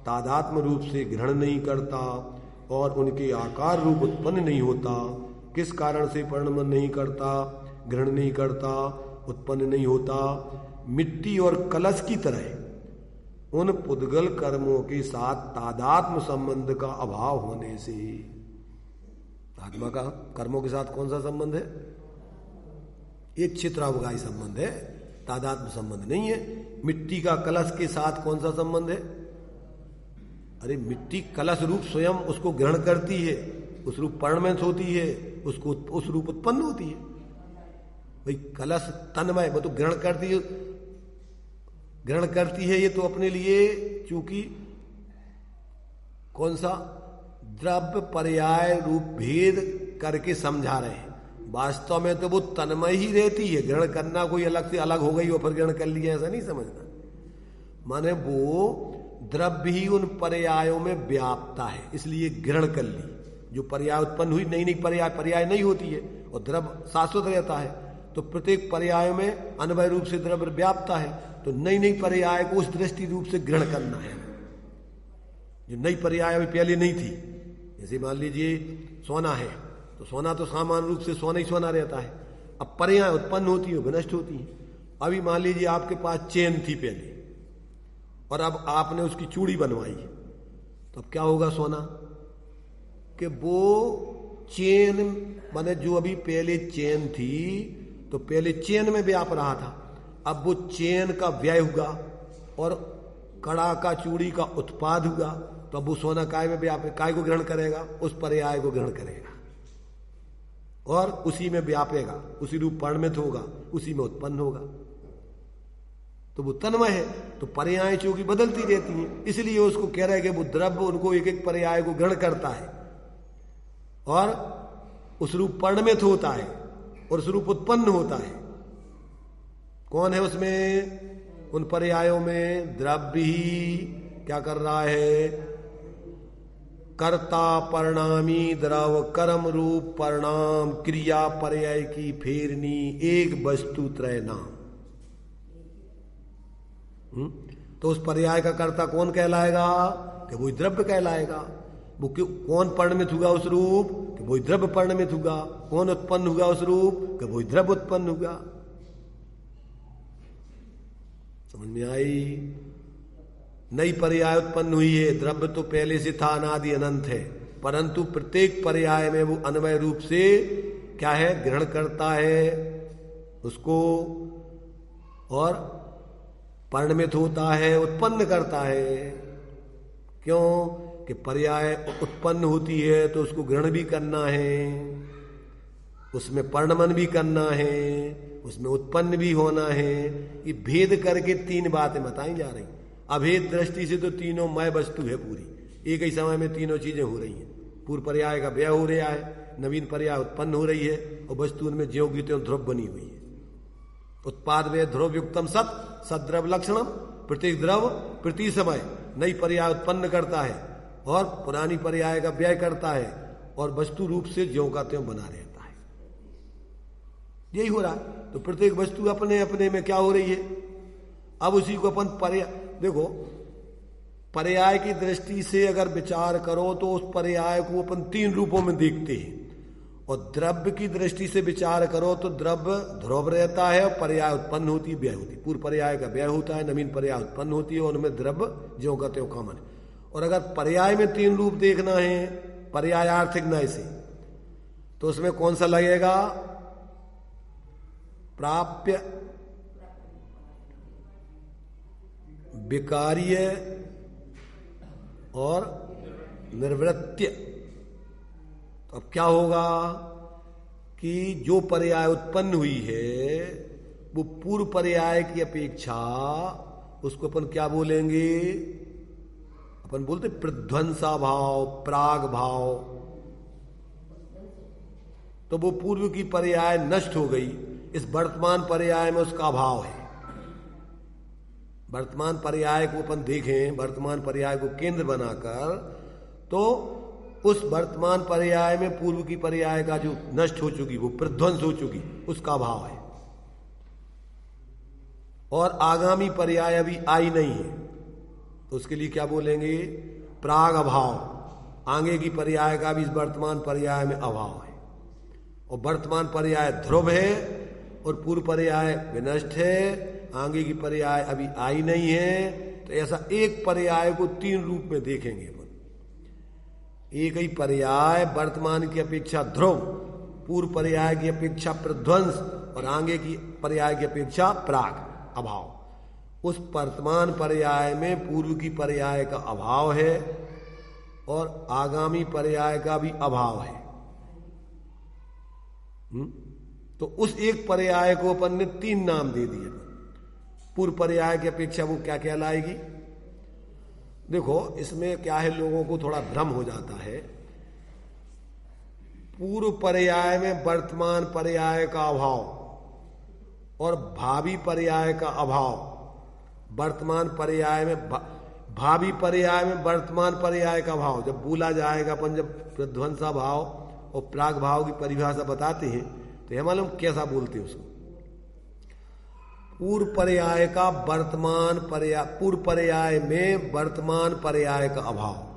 तादात्म रूप से ग्रहण नहीं करता और उनके आकार रूप उत्पन्न नहीं होता। किस कारण से परिणमन नहीं करता, ग्रहण नहीं करता, उत्पन्न नहीं होता? मिट्टी और कलश की तरह उन पुद्गल कर्मों के साथ तादात्म संबंध का अभाव होने से। आत्मा का कर्मों के साथ कौन सा संबंध है? एक क्षेत्रावगाही संबंध है, तादात्म संबंध नहीं है। मिट्टी का कलश के साथ कौन सा संबंध है? अरे मिट्टी कलश रूप स्वयं उसको ग्रहण करती है, उस रूप परिणमित होती है, उसको उस रूप उत्पन्न होती है। भाई कलश तन्मय, वो तो ग्रहण करती है ये तो अपने लिए, चूंकि कौन सा द्रव्य पर्याय रूप भेद करके समझा रहे हैं। वास्तव में तो वो तन्मय ही रहती है, ग्रहण करना कोई अलग से अलग हो गई और फिर ग्रहण कर लिया, ऐसा नहीं समझना। माने वो द्रव्य ही उन पर्यायों में व्याप्ता है, इसलिए ग्रहण कर ली। जो पर्याय उत्पन्न हुई, नई नई पर्याय नहीं होती है और द्रव्य शाश्वत रहता है, तो प्रत्येक पर्याय में अनवय रूप से द्रव्य व्याप्ता है, तो नई नई पर्याय को उस दृष्टि रूप से ग्रहण करना है। जो नई पर्याय अभी पहले नहीं थी, जैसे मान लीजिए सोना है, तो सोना तो सामान्य रूप से सोना ही सोना रहता है। अब पर्याय उत्पन्न होती है, विनष्ट होती है। अभी मान लीजिए आपके पास चेन थी पहले और अब आपने उसकी चूड़ी बनवाई, तो अब क्या होगा सोना? कि वो चेन माने जो अभी पहले चेन थी तो पहले चेन में व्याप रहा था, अब वो चेन का व्यय हुआ और कड़ा का चूड़ी का उत्पाद हुआ, तो अब वो सोना काय में व्याप, काय को ग्रहण करेगा? उस पर्याय को ग्रहण करेगा और उसी में व्यापेगा, उसी रूप परिणमित होगा, उसी में उत्पन्न होगा। तो वो तन्मय है, तो पर्याय चूंकि बदलती रहती हैं, इसलिए उसको कह रहे हैं कि वो द्रव्य उनको एक एक पर्याय को ग्रहण करता है और उस रूप परिणमित होता है और उस रूप उत्पन्न होता है। कौन है उसमें? उन पर्यायों में द्रव्य ही क्या कर रहा है? कर्ता परिणामी द्रव कर्म रूप परिणाम क्रिया पर्याय की फेरनी एक वस्तु त्रय नाम। तो उस पर्याय का कर्ता कौन कहलाएगा? कि वो द्रव्य कहलाएगा। वो कौन परिणमित हुआ उस रूप? कि वो द्रव्य परिणमित हुआ। कौन उत्पन्न हुआ उस रूप? कि वो द्रव्य उत्पन्न हुआ। समझ में आई? नई पर्याय उत्पन्न हुई है, द्रव्य तो पहले से था, अनादि अनंत है, परंतु प्रत्येक पर्याय में वो अन्वय रूप से क्या है? ग्रहण करता है उसको और परिणमित होता है, उत्पन्न करता है। क्यों? कि पर्याय उत्पन्न होती है तो उसको ग्रहण भी करना है, उसमें परिणमन भी करना है, उसमें उत्पन्न भी होना है। ये भेद करके तीन बातें बताई जा रही। अभेद दृष्टि से तो तीनों मय वस्तु है पूरी, एक ही समय में तीनों चीजें हो रही हैं। पूर्व पर्याय का व्यय हो रहा है, नवीन पर्याय उत्पन्न हो रही है और वस्तु उनमें ज्यों की त्यों ध्रुव बनी हुई है। उत्पाद व्यय ध्रुव युक्तम सत सद्रव लक्षणम। प्रत्येक द्रव प्रति समय नई पर्याय उत्पन्न करता है और पुरानी पर्याय का व्यय करता है और वस्तु रूप से ज्यों का त्यों बना रहता है। यही हो रहा है। तो प्रत्येक वस्तु अपने अपने में क्या हो रही है? अब उसी को अपन पर्याय, देखो पर्याय की दृष्टि से अगर विचार करो तो उस पर्याय को अपन तीन रूपों में देखते हैं, और द्रव्य की दृष्टि से विचार करो तो द्रव्य ध्रुव रहता है और पर्याय उत्पन्न होती है, व्यय होती है। पूर्व पर्याय का व्यय होता है, नवीन पर्याय उत्पन्न होती है और उनमें द्रव्य ज्यों का त्यों कॉमन है। और अगर पर्याय में तीन रूप देखना है पर्यायार्थिक न्याय से, तो उसमें कौन सा लगेगा? प्राप्य, विकार्य और निर्वृत्य। तो अब क्या होगा कि जो पर्याय उत्पन्न हुई है वो पूर्व पर्याय की अपेक्षा उसको अपन क्या बोलेंगे? अपन बोलते प्रध्वंसा भाव, प्राग भाव। तो वो पूर्व की पर्याय नष्ट हो गई, इस वर्तमान पर्याय में उसका अभाव है। वर्तमान पर्याय को अपन देखें, वर्तमान पर्याय को केंद्र बनाकर, तो उस वर्तमान पर्याय में पूर्व की पर्याय का जो नष्ट हो चुकी, वो प्रध्वंस हो चुकी, उसका अभाव है। और आगामी पर्याय अभी आई नहीं है, तो उसके लिए क्या बोलेंगे? प्राग अभाव। आगे की पर्याय का भी इस वर्तमान पर्याय में अभाव है। और वर्तमान पर्याय ध्रुव है और पूर्व पर्याय विनष्ट है, आगे की पर्याय अभी आई नहीं है। तो ऐसा एक पर्याय को तीन रूप में देखेंगे अपन। एक ही पर्याय वर्तमान की अपेक्षा ध्रुव, पूर्व पर्याय की अपेक्षा प्रध्वंस और आगे की पर्याय की अपेक्षा प्राग अभाव। उस वर्तमान पर्याय में पूर्व की पर्याय का अभाव है और आगामी पर्याय का भी अभाव है। तो उस एक पर्याय को अपन ने तीन नाम दे दिए। पूर्व पर्याय की अपेक्षा वो क्या कहलाएगी? देखो, इसमें क्या है, लोगों को थोड़ा भ्रम हो जाता है। पूर्व पर्याय में वर्तमान पर्याय का अभाव और भावी पर्याय का अभाव, वर्तमान पर्याय में भावी पर्याय में वर्तमान पर्याय का भाव जब बोला जाएगा, अपन जब प्रध्वंसा भाव और प्राग भाव की परिभाषा बताते हैं तो यह मालूम कैसा बोलते हैं उसको। पूर्व पर्याय का वर्तमान पर्याय, पूर्व पर्याय में वर्तमान पर्याय का अभाव।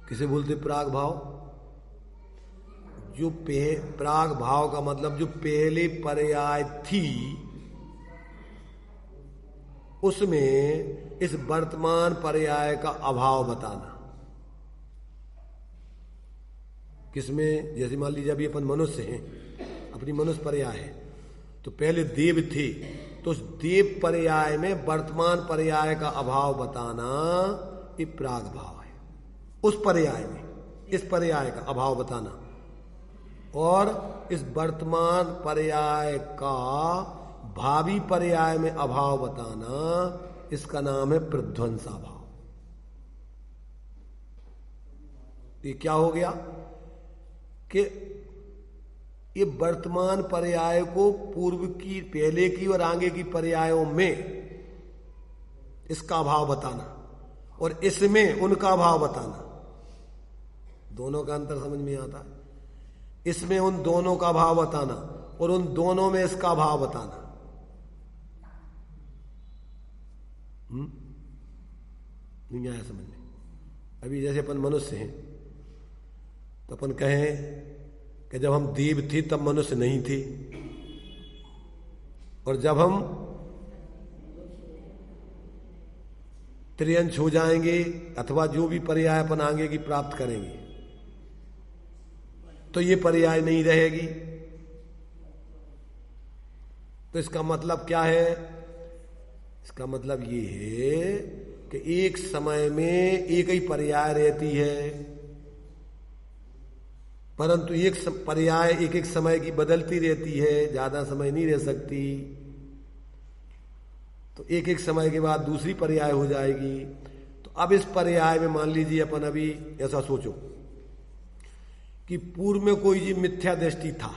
किसे बोलते? प्राग भाव। जो प्राग भाव का मतलब जो पहले पर्याय थी उसमें इस वर्तमान पर्याय का अभाव बताना। किसमें? जैसे मान लीजिए अभी अपन मनुष्य हैं, अपनी मनुष्य पर्याय है, तो पहले देव थे, तो उस देव पर्याय में वर्तमान पर्याय का अभाव बताना ये प्राग भाव है। उस पर्याय में इस पर्याय का अभाव बताना और इस वर्तमान पर्याय का भावी पर्याय में अभाव बताना, इसका नाम है प्रध्वंसा भाव। ये क्या हो गया कि ये वर्तमान पर्याय को पूर्व की, पहले की और आगे की पर्यायों में इसका अभाव बताना और इसमें उनका अभाव बताना। दोनों का अंतर समझ में आता है? इसमें उन दोनों का भाव बताना और उन दोनों में इसका भाव बताना। नहीं आया समझ में? अभी जैसे अपन मनुष्य हैं तो अपन कहें कि जब हम देव थे तब मनुष्य नहीं थे, और जब हम त्रियंश हो जाएंगे अथवा जो भी पर्याय अपन आगे की प्राप्त करेंगे तो ये पर्याय नहीं रहेगी। तो इसका मतलब क्या है? इसका मतलब ये है कि एक समय में एक ही पर्याय रहती है, परंतु एक पर्याय एक एक समय की बदलती रहती है, ज्यादा समय नहीं रह सकती। तो एक एक समय के बाद दूसरी पर्याय हो जाएगी। तो अब इस पर्याय में मान लीजिए अपन अभी ऐसा सोचो कि पूर्व में कोई जी मिथ्या दृष्टि था,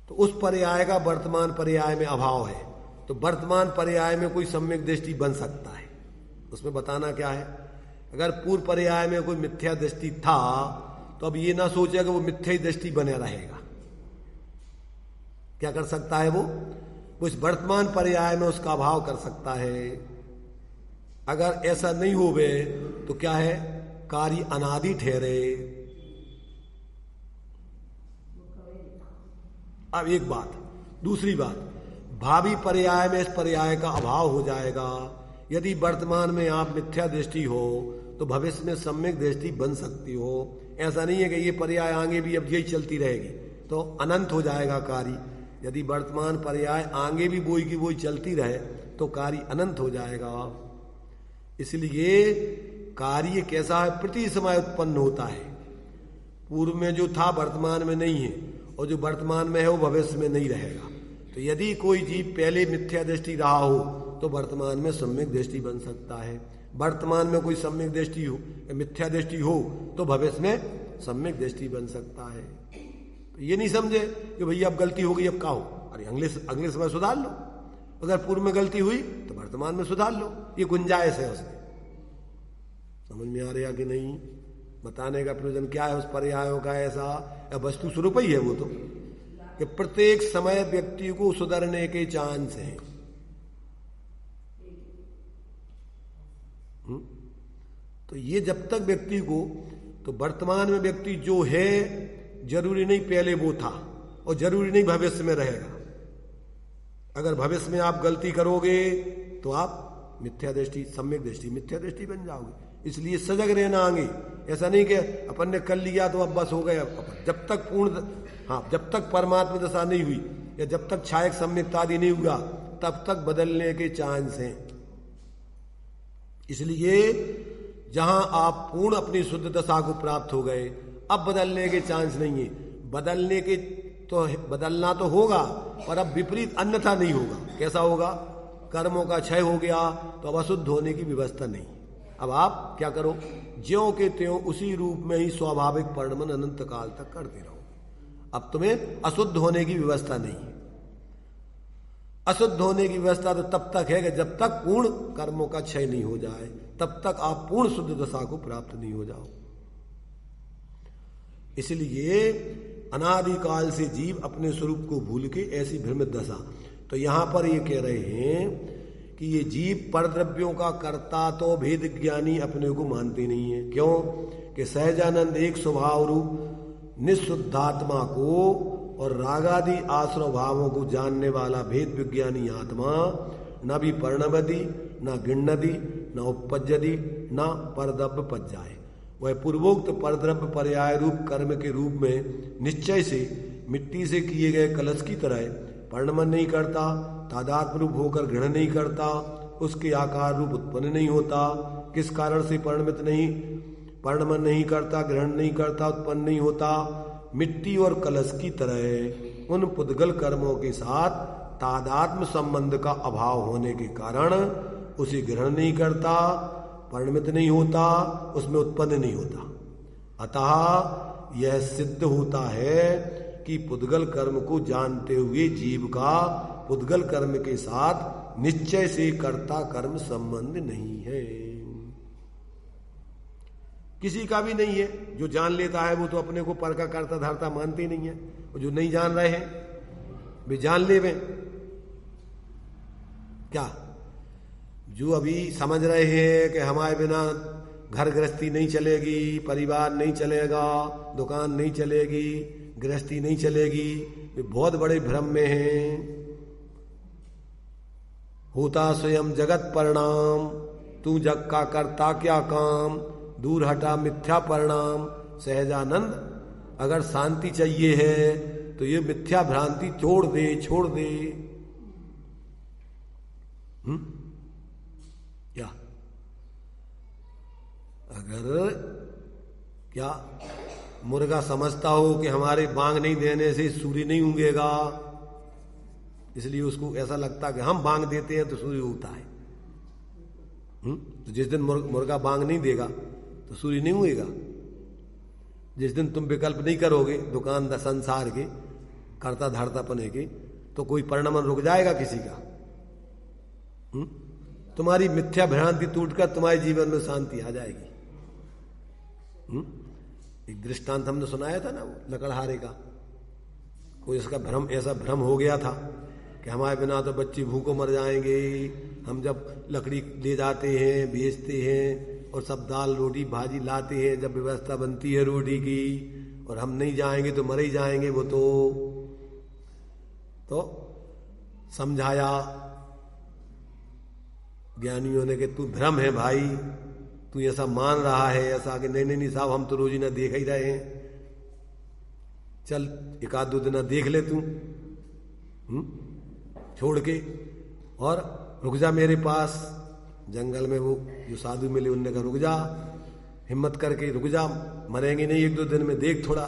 तो उस पर्याय का वर्तमान पर्याय में अभाव है, तो वर्तमान पर्याय में कोई सम्यक दृष्टि बन सकता है। उसमें बताना क्या है? अगर पूर्व पर्याय में कोई मिथ्या दृष्टि था तो अब ये ना सोचे कि वो मिथ्या दृष्टि बने रहेगा। क्या कर सकता है? वो इस वर्तमान पर्याय में उसका अभाव कर सकता है। अगर ऐसा नहीं होवे तो क्या है? कार्य अनादि ठहरे। अब एक बात, दूसरी बात, भावी पर्याय में इस पर्याय का अभाव हो जाएगा। यदि वर्तमान में आप मिथ्या दृष्टि हो तो भविष्य में सम्यक दृष्टि बन सकती हो। ऐसा नहीं है कि ये पर्याय आगे भी अब यही चलती रहेगी तो अनंत हो जाएगा कार्य। यदि वर्तमान पर्याय आगे भी वही की वही चलती रहे तो कार्य अनंत हो जाएगा। इसलिए कार्य कैसा है? प्रति समय उत्पन्न होता है। पूर्व में जो था वर्तमान में नहीं है, और जो वर्तमान में है वो भविष्य में नहीं रहेगा। तो यदि कोई जीव पहले मिथ्या दृष्टि रहा हो तो वर्तमान में सम्यक दृष्टि बन सकता है। वर्तमान में कोई सम्यक दृष्टि हो, मिथ्या दृष्टि हो तो भविष्य में सम्यक दृष्टि बन सकता है। तो ये नहीं समझे कि भैया अब गलती हो गई अब क्या हो, अरे अगले समय सुधार लो। अगर पूर्व में गलती हुई तो वर्तमान में सुधार लो, ये गुंजाइश है उसमें। समझ में आ रहा कि नहीं? बताने का प्रयोजन क्या है उस पर्यायों का? ऐसा वस्तु स्वरूप ही है वो तो, कि प्रत्येक समय व्यक्ति को सुधरने के चांस हैं। तो ये जब तक व्यक्ति को, तो वर्तमान में व्यक्ति जो है जरूरी नहीं पहले वो था, और जरूरी नहीं भविष्य में रहेगा। अगर भविष्य में आप गलती करोगे तो आप मिथ्या दृष्टि, सम्यक दृष्टि, मिथ्या दृष्टि बन जाओगे। इसलिए सजग रहना आगे। ऐसा नहीं कि अपन ने कर लिया तो अब बस हो गया। जब तक जब तक परमात्मा दशा नहीं हुई, या जब तक छायक सम्यकता आदि नहीं हुआ, तब तक बदलने के चांस हैं। इसलिए जहां आप पूर्ण अपनी शुद्ध दशा को प्राप्त हो गए, अब बदलने के चांस नहीं है। बदलने के तो बदलना तो होगा, पर अब विपरीत अन्यथा नहीं होगा। कैसा होगा? कर्मों का क्षय हो गया तो अब अशुद्ध होने की व्यवस्था नहीं। अब आप क्या करो, ज्यों के त्यों उसी रूप में ही स्वाभाविक परिणमन अनंत काल तक करते रहो। अब तुम्हें अशुद्ध होने की व्यवस्था नहीं है। अशुद्ध होने की व्यवस्था तो तब तक है कि जब तक पूर्ण कर्मों का क्षय नहीं हो जाए, तब तक आप पूर्ण शुद्ध दशा को प्राप्त नहीं हो जाओ। इसलिए अनादिकाल से जीव अपने स्वरूप को भूल के ऐसी भ्रमित दशा। तो यहां पर ये कह रहे हैं कि ये जीव परद्रव्यों का कर्ता तो भेद ज्ञानी अपने को मानते नहीं है। क्यों? कि सहजानंद एक स्वभाव रूप निःशुद्धात्मा को और रागादि आश्रव भावों को जानने वाला भेद विज्ञानी आत्मा न भी परिणमति, न गिण्णति, न उपपज्यति, न परद्रव्य पज्जाए। वह पूर्वोक्त परद्रव्य पर्याय रूप कर्म के रूप में निश्चय से मिट्टी से किए गए कलश की तरह परिणमन नहीं करता, तादात्म्य रूप होकर ग्रहण नहीं करता, उसके आकार रूप उत्पन्न नहीं होता। किस कारण से परिणमन नहीं करता, ग्रहण नहीं करता, उत्पन्न नहीं होता? मिट्टी और कलश की तरह उन पुद्गल कर्मों के साथ तादात्म्य संबंध का अभाव होने के कारण उसे ग्रहण नहीं करता, परिणमित नहीं होता, उसमें उत्पन्न नहीं होता। अतः यह सिद्ध होता है कि पुद्गल कर्म को जानते हुए जीव का पुद्गल कर्म के साथ निश्चय से कर्ता कर्म संबंध नहीं है, किसी का भी नहीं है। जो जान लेता है वो तो अपने को पर का कर्ता धारता मानते नहीं है, और जो नहीं जान रहे हैं वे जान ले। क्या जो अभी समझ रहे हैं कि हमारे बिना घर गृहस्थी नहीं चलेगी, परिवार नहीं चलेगा, दुकान नहीं चलेगी, गृहस्थी नहीं चलेगी, वे बहुत बड़े भ्रम में हैं। होता स्वयं जगत परिणाम, तू जग का करता क्या काम, दूर हटा मिथ्या परिणाम। सहजानंद, अगर शांति चाहिए है तो ये मिथ्या भ्रांति छोड़ दे। क्या अगर क्या मुर्गा समझता हो कि हमारे बांग नहीं देने से सूर्य नहीं उगेगा, इसलिए उसको ऐसा लगता कि हम बांग देते हैं तो सूर्य उगता है। तो जिस दिन मुर्गा बांग नहीं देगा तो सूर्य नहीं उगेगा। जिस दिन तुम विकल्प नहीं करोगे दुकान संसार के कर्ता धारतापने के, तो कोई परिणमन रुक जाएगा किसी का? तुम्हारी मिथ्या भ्रांति टूटकर तुम्हारे जीवन में शांति आ जाएगी। एक दृष्टांत हमने सुनाया था ना, वो लकड़हारे का। कोई इसका भ्रम, ऐसा भ्रम हो गया था कि हमारे बिना तो बच्चे भूखों मर जाएंगे। हम जब लकड़ी ले जाते हैं, बेचते हैं, और सब दाल रोटी भाजी लाते हैं, जब व्यवस्था बनती है रोटी की, और हम नहीं जाएंगे तो मर ही जाएंगे वो तो समझाया ज्ञानियों ने कि तू भ्रम है भाई, तू ऐसा मान रहा है ऐसा कि नहीं साहब, हम तो रोजी ना देख ही रहे हैं, चल एक आध दो दिन देख ले तू छोड़ के, और रुक जा मेरे पास। जंगल में वो जो साधु मिले उनने कहा रुक जा, हिम्मत करके रुक जा, मरेंगे नहीं एक दो दिन में, देख थोड़ा,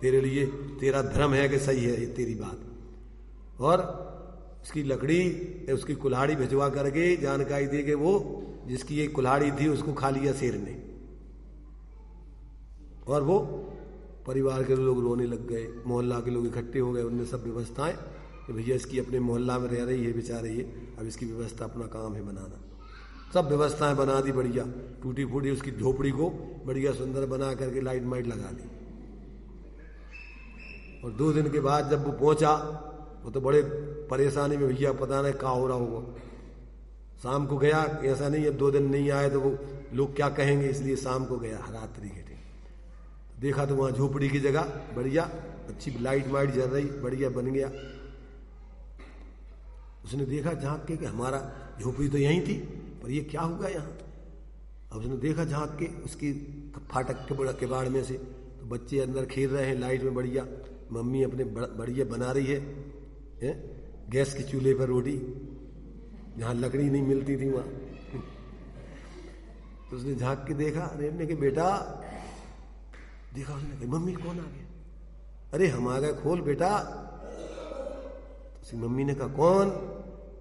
तेरे लिए तेरा धर्म है कि सही है ये तेरी बात। और उसकी लकड़ी, उसकी कुल्हाड़ी भिजवा करके जानकारी दे के वो जिसकी एक कुल्हाड़ी थी उसको खा लिया शेर ने, और वो परिवार के लोग रोने लग गए, मोहल्ला के लोग इकट्ठे हो गए, उनने सब व्यवस्थाएं कि भैया इसकी अपने मोहल्ला में रह रही है बेचारे ये, अब इसकी व्यवस्था अपना काम है बनाना। सब व्यवस्थाएं बना दी बढ़िया, टूटी फूटी उसकी झोपड़ी को बढ़िया सुंदर बना करके लाइट माइट लगा दी। और 2 दिन के बाद जब वो पहुंचा, वो तो बड़े परेशानी में, भैया पता नहीं क्या हो रहा होगा। शाम को गया, ऐसा नहीं अब 2 दिन नहीं आए तो वो लोग क्या कहेंगे, इसलिए शाम को गया रात्रि के थे। देखा तो वहाँ झोपड़ी की जगह बढ़िया अच्छी लाइट वाइट जल रही, बढ़िया बन गया। उसने देखा झांक के कि हमारा झोपड़ी तो यहीं थी, पर ये क्या हुआ यहाँ। अब उसने देखा झांक के उसकी फाटक के बड़ा किवाड़ में से, तो बच्चे अंदर खेल रहे हैं लाइट में बढ़िया, मम्मी अपने बढ़िया बना रही है गैस के चूल्हे पर रोटी, जहाँ लकड़ी नहीं मिलती थी वहाँ। तो उसने झांक के देखा, अरे ने कि बेटा, देखा उसने कहा मम्मी कौन आ गया, अरे हम आ गए, खोल बेटा। तो उसकी मम्मी ने कहा कौन,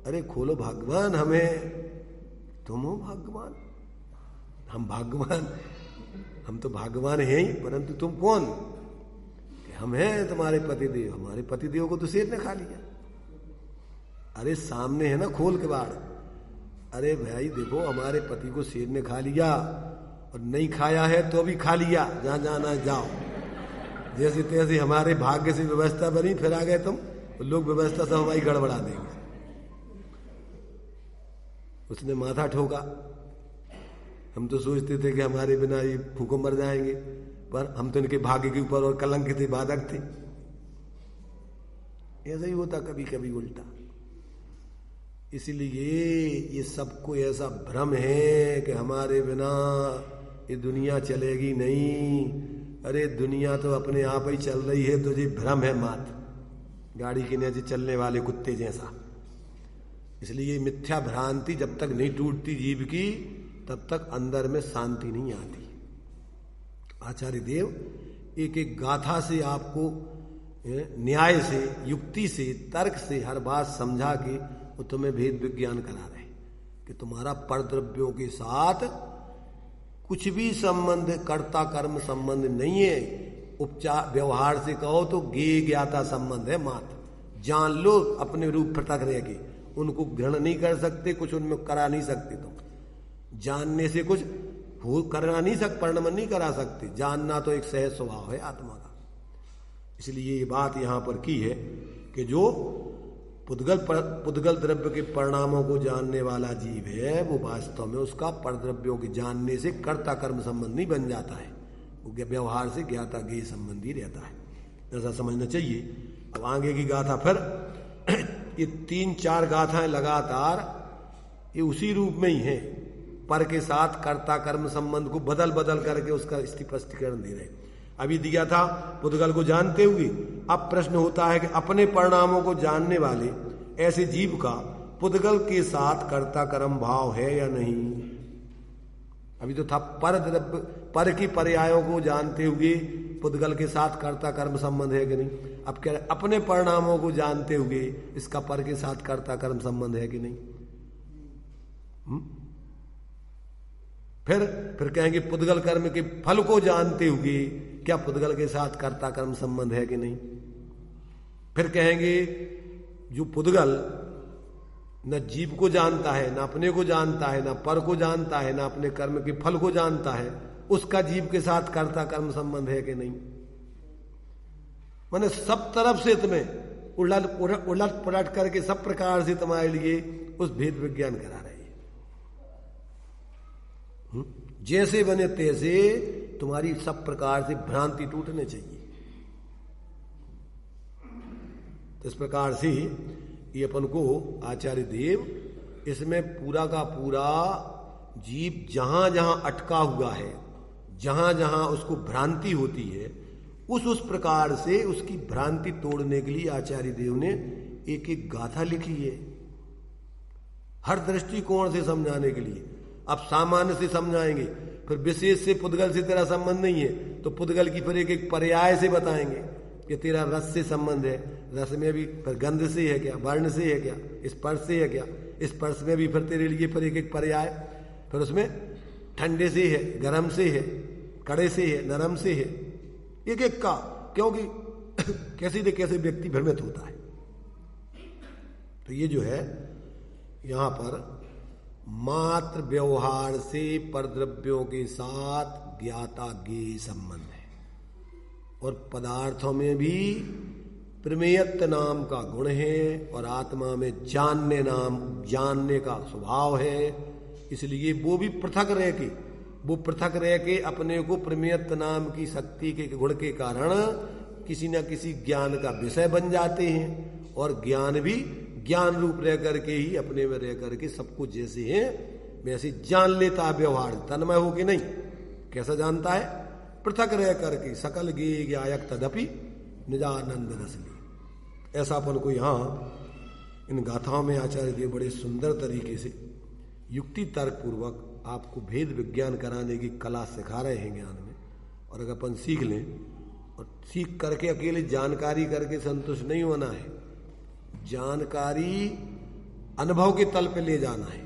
अरे खोलो भगवान हमें। तुम हो भगवान, हम भगवान, हम तो भगवान हैं ही, परंतु तुम कौन, हम हैं तुम्हारे पतिदेव। हमारे पतिदेव को तो शेर ने खा लिया। अरे सामने है ना खोल के बाढ़, अरे भाई देखो हमारे पति को शेर ने खा लिया, और नहीं खाया है तो भी खा लिया, जहां जाना जाओ। जैसे तैसे हमारे भाग्य से व्यवस्था बनी, फिर आ गए तुम, तो लोग व्यवस्था सब हमारी गड़बड़ा देंगे। उसने माथा ठोका, हम तो सोचते थे कि हमारे बिना ये भूखों मर जाएंगे, पर हम तो इनके भाग्य के ऊपर और कलंक थे, बाधक थे। ऐसा ही होता कभी कभी उल्टा। इसलिए ये सबको ऐसा भ्रम है कि हमारे बिना ये दुनिया चलेगी नहीं। अरे दुनिया तो अपने आप ही चल रही है, तुझे भ्रम है मात्र, गाड़ी के नीचे चलने वाले कुत्ते जैसा। इसलिए ये मिथ्या भ्रांति जब तक नहीं टूटती जीव की, तब तक अंदर में शांति नहीं आती। आचार्य देव एक एक गाथा से आपको न्याय से, युक्ति से, तर्क से हर बात समझा के वो तुम्हें भेद विज्ञान करा रहे कि तुम्हारा परद्रव्यों के साथ कुछ भी संबंध, कर्ता कर्म संबंध नहीं है। उपचार व्यवहार से कहो तो ज्ञेय ज्ञाता संबंध है मात्र। जान लो अपने रूप पृथक रह के, उनको ग्रहण नहीं कर सकते, कुछ उनमें करा नहीं सकते। तुम जानने से कुछ हो करना नहीं सकते, परिणमन नहीं करा सकते। जानना तो एक सहज स्वभाव है आत्मा का। इसलिए ये बात यहां पर की है कि जो पुद्गल द्रव्य के परिणामों को जानने वाला जीव है, वो वास्तव में उसका परद्रव्यों के जानने से कर्ता कर्म संबंधी बन जाता है, वो व्यवहार से ज्ञाता ज्ञेय संबंधी रहता है। ऐसा समझना चाहिए। अब आगे की गाथा, फिर ये 3-4 गाथाएं लगातार ये उसी रूप में ही है, पर के साथ कर्ता कर्म संबंध को बदल बदल करके उसका स्पष्टीकरण दे रहे। अभी दिया था पुद्गल को जानते हुए, अब प्रश्न होता है कि अपने परिणामों को जानने वाले ऐसे जीव का पुद्गल के साथ कर्ता कर्म भाव है या नहीं। अभी तो था पर की पर्यायों को जानते हुए पुद्गल के साथ कर्ता कर्म संबंध है कि नहीं। अब कह रहे अपने परिणामों को जानते हुए इसका पर के साथ कर्ता कर्म संबंध है कि नहीं। फिर कहेंगे पुद्गल कर्म के फल को जानते हुए क्या पुद्गल के साथ कर्ता कर्म संबंध है कि नहीं। फिर कहेंगे जो पुद्गल न जीव को जानता है, न अपने को जानता है, न पर को जानता है, न अपने कर्म के फल को जानता है, उसका जीव के साथ कर्ता कर्म संबंध है कि नहीं। माने सब तरफ से तुम्हें उलट पलट करके सब प्रकार से तुम्हारे लिए उस भेद विज्ञान करा रहे हैं। जैसे बने तैसे तुम्हारी सब प्रकार से भ्रांति टूटने चाहिए। तो इस प्रकार से ये अपन को आचार्य देव इसमें पूरा का पूरा जीव जहां जहां अटका हुआ है, जहां जहां उसको भ्रांति होती है, उस प्रकार से उसकी भ्रांति तोड़ने के लिए आचार्य देव ने एक एक गाथा लिखी है, हर दृष्टिकोण से समझाने के लिए। अब सामान्य से समझाएंगे, फिर विशेष से पुद्गल से तेरा संबंध नहीं है तो पुद्गल की फिर एक एक पर्याय से बताएंगे कि तेरा रस से संबंध है, रस में भी फिर गंध से है क्या, वर्ण से है क्या, स्पर्श से है क्या, स्पर्श में भी फिर तेरे लिए फिर एक एक पर्याय, फिर उसमें ठंडे से है, गर्म से है, कड़े से है, नरम से है, एक एक का। क्योंकि कैसे न कैसे व्यक्ति भ्रमित होता है। तो ये जो है यहाँ पर मात्र व्यवहार से परद्रव्यों के साथ ज्ञाता ज्ञेय संबंध है, और पदार्थों में भी प्रमेयत्व नाम का गुण है, और आत्मा में जानने का स्वभाव है। इसलिए वो भी पृथक रह के अपने को प्रमेयत्व नाम की शक्ति के गुण के कारण किसी न किसी ज्ञान का विषय बन जाते हैं, और ज्ञान भी ज्ञान रूप रह करके ही अपने में रह करके सब कुछ जैसे है वैसे जान लेता है। व्यवहार तन्मय हो कि नहीं, कैसा जानता है? पृथक रह करके सकल ज्ञेय ज्ञायक तदपि निजानंद रसली। ऐसा अपन को यहाँ इन गाथाओं में आचार्य देव बड़े सुंदर तरीके से युक्ति तर्क पूर्वक आपको भेद विज्ञान कराने की कला सिखा रहे हैं ज्ञान में। और अगर अपन सीख लें, और सीख करके अकेले जानकारी करके संतुष्ट नहीं होना है, जानकारी अनुभव के तल पे ले जाना है,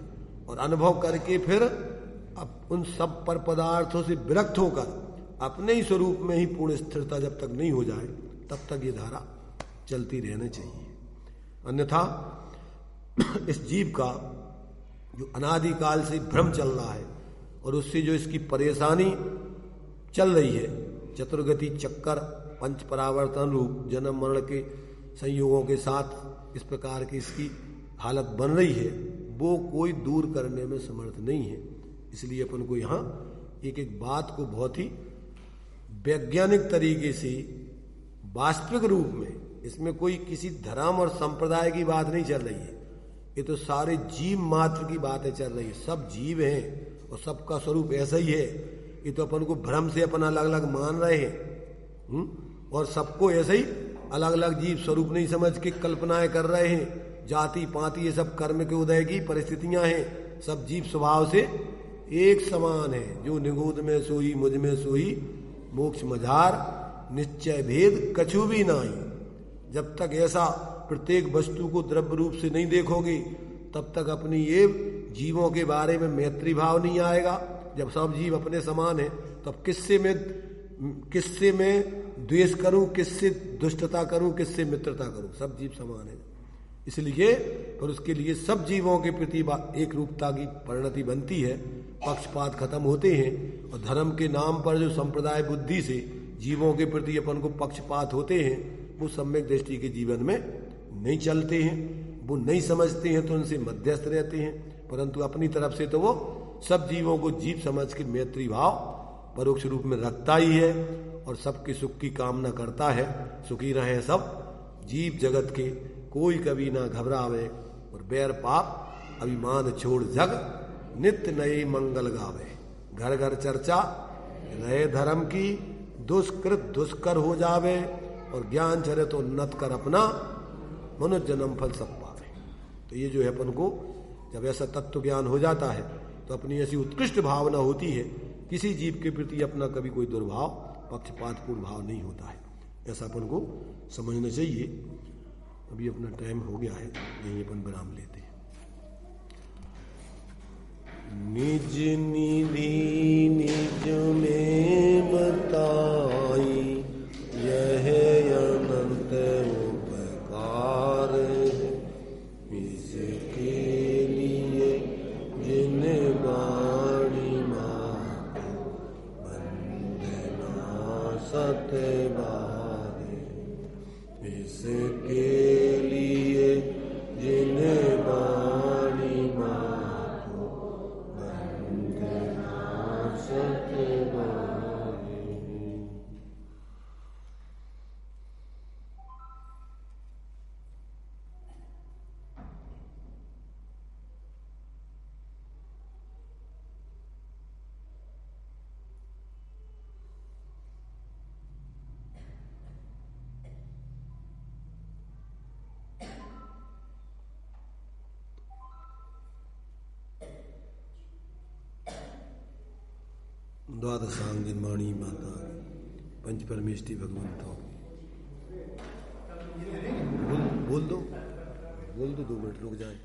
और अनुभव करके फिर अब उन सब पर पदार्थों से विरक्त होकर अपने ही स्वरूप में ही पूर्ण स्थिरता जब तक नहीं हो जाए तब तक ये धारा चलती रहनी चाहिए। अन्यथा इस जीव का जो अनादिकाल से भ्रम चल रहा है, और उससे जो इसकी परेशानी चल रही है, चतुर्गति चक्कर पंच परावर्तन रूप जन्म मरण के संयोगों के साथ इस प्रकार की इसकी हालत बन रही है, वो कोई दूर करने में समर्थ नहीं है। इसलिए अपन को यहाँ एक एक बात को बहुत ही वैज्ञानिक तरीके से वास्तविक रूप में, इसमें कोई किसी धर्म और संप्रदाय की बात नहीं चल रही है, ये तो सारे जीव मात्र की बातें चल रही है। सब जीव हैं और सबका स्वरूप ऐसा ही है। ये तो अपन को भ्रम से अपन अलग अलग मान रहे हैं, और सबको ऐसे ही अलग अलग जीव स्वरूप नहीं समझ के कल्पनाएं कर रहे हैं। जाति पाति ये सब कर्म के उदय की परिस्थितियां हैं। सब जीव स्वभाव से एक समान है। जो निगूढ़ में सोई मुझ में सोई मोक्ष मझार निश्चय भेद कछु भी नाही। जब तक ऐसा प्रत्येक वस्तु को द्रव्य रूप से नहीं देखोगे तब तक अपनी ये जीवों के बारे में मैत्री भाव नहीं आएगा। जब सब जीव अपने समान है तब किससे मैं द्वेष करूं, किससे दुष्टता करूं, किससे मित्रता करूं? सब जीव समान है। इसलिए पर उसके लिए सब जीवों के प्रति एक रूपता की परिणति बनती है, पक्षपात खत्म होते हैं, और धर्म के नाम पर जो संप्रदाय बुद्धि से जीवों के प्रति अपन को पक्षपात होते हैं वो सम्यक दृष्टि के जीवन में नहीं चलते हैं। वो नहीं समझते हैं तो उनसे मध्यस्थ रहते हैं, परंतु अपनी तरफ से तो वो सब जीवों को जीव समझ के मैत्री भाव परोक्ष रूप में रखता ही है, और सबके सुख की कामना करता है। सुखी रहे सब जीव जगत के, कोई कभी ना घबरावे, और बैर पाप अभिमान छोड़ जग नित्य नए मंगल गावे। घर घर चर्चा रहे धर्म की, दुष्कृत दुष्कर हो जावे, और ज्ञान चरे तो उन्नत कर अपना मनुष्य जन्म फल सब पावे। तो ये जो है अपन को जब ऐसा तत्व ज्ञान हो जाता है तो अपनी ऐसी उत्कृष्ट भावना होती है, किसी जीव के प्रति अपना कभी कोई दुर्भाव पक्षपातपूर्ण भाव नहीं होता है। ऐसा अपन को समझना चाहिए। अभी अपना टाइम हो गया है, यहीं अपन विराम लेते हैं। निज निधि निज में बताई यह अनंत उपकार है, इसके लिए जिन बाणी मातो वंदना सतबारे। इसके लिए जिन बाणी मातो वंदना सतबारे। द्वादशांग जन्माणी माता पंच परमेष्टि भगवंतों। बोल दो 2 मिनट रुक जाए।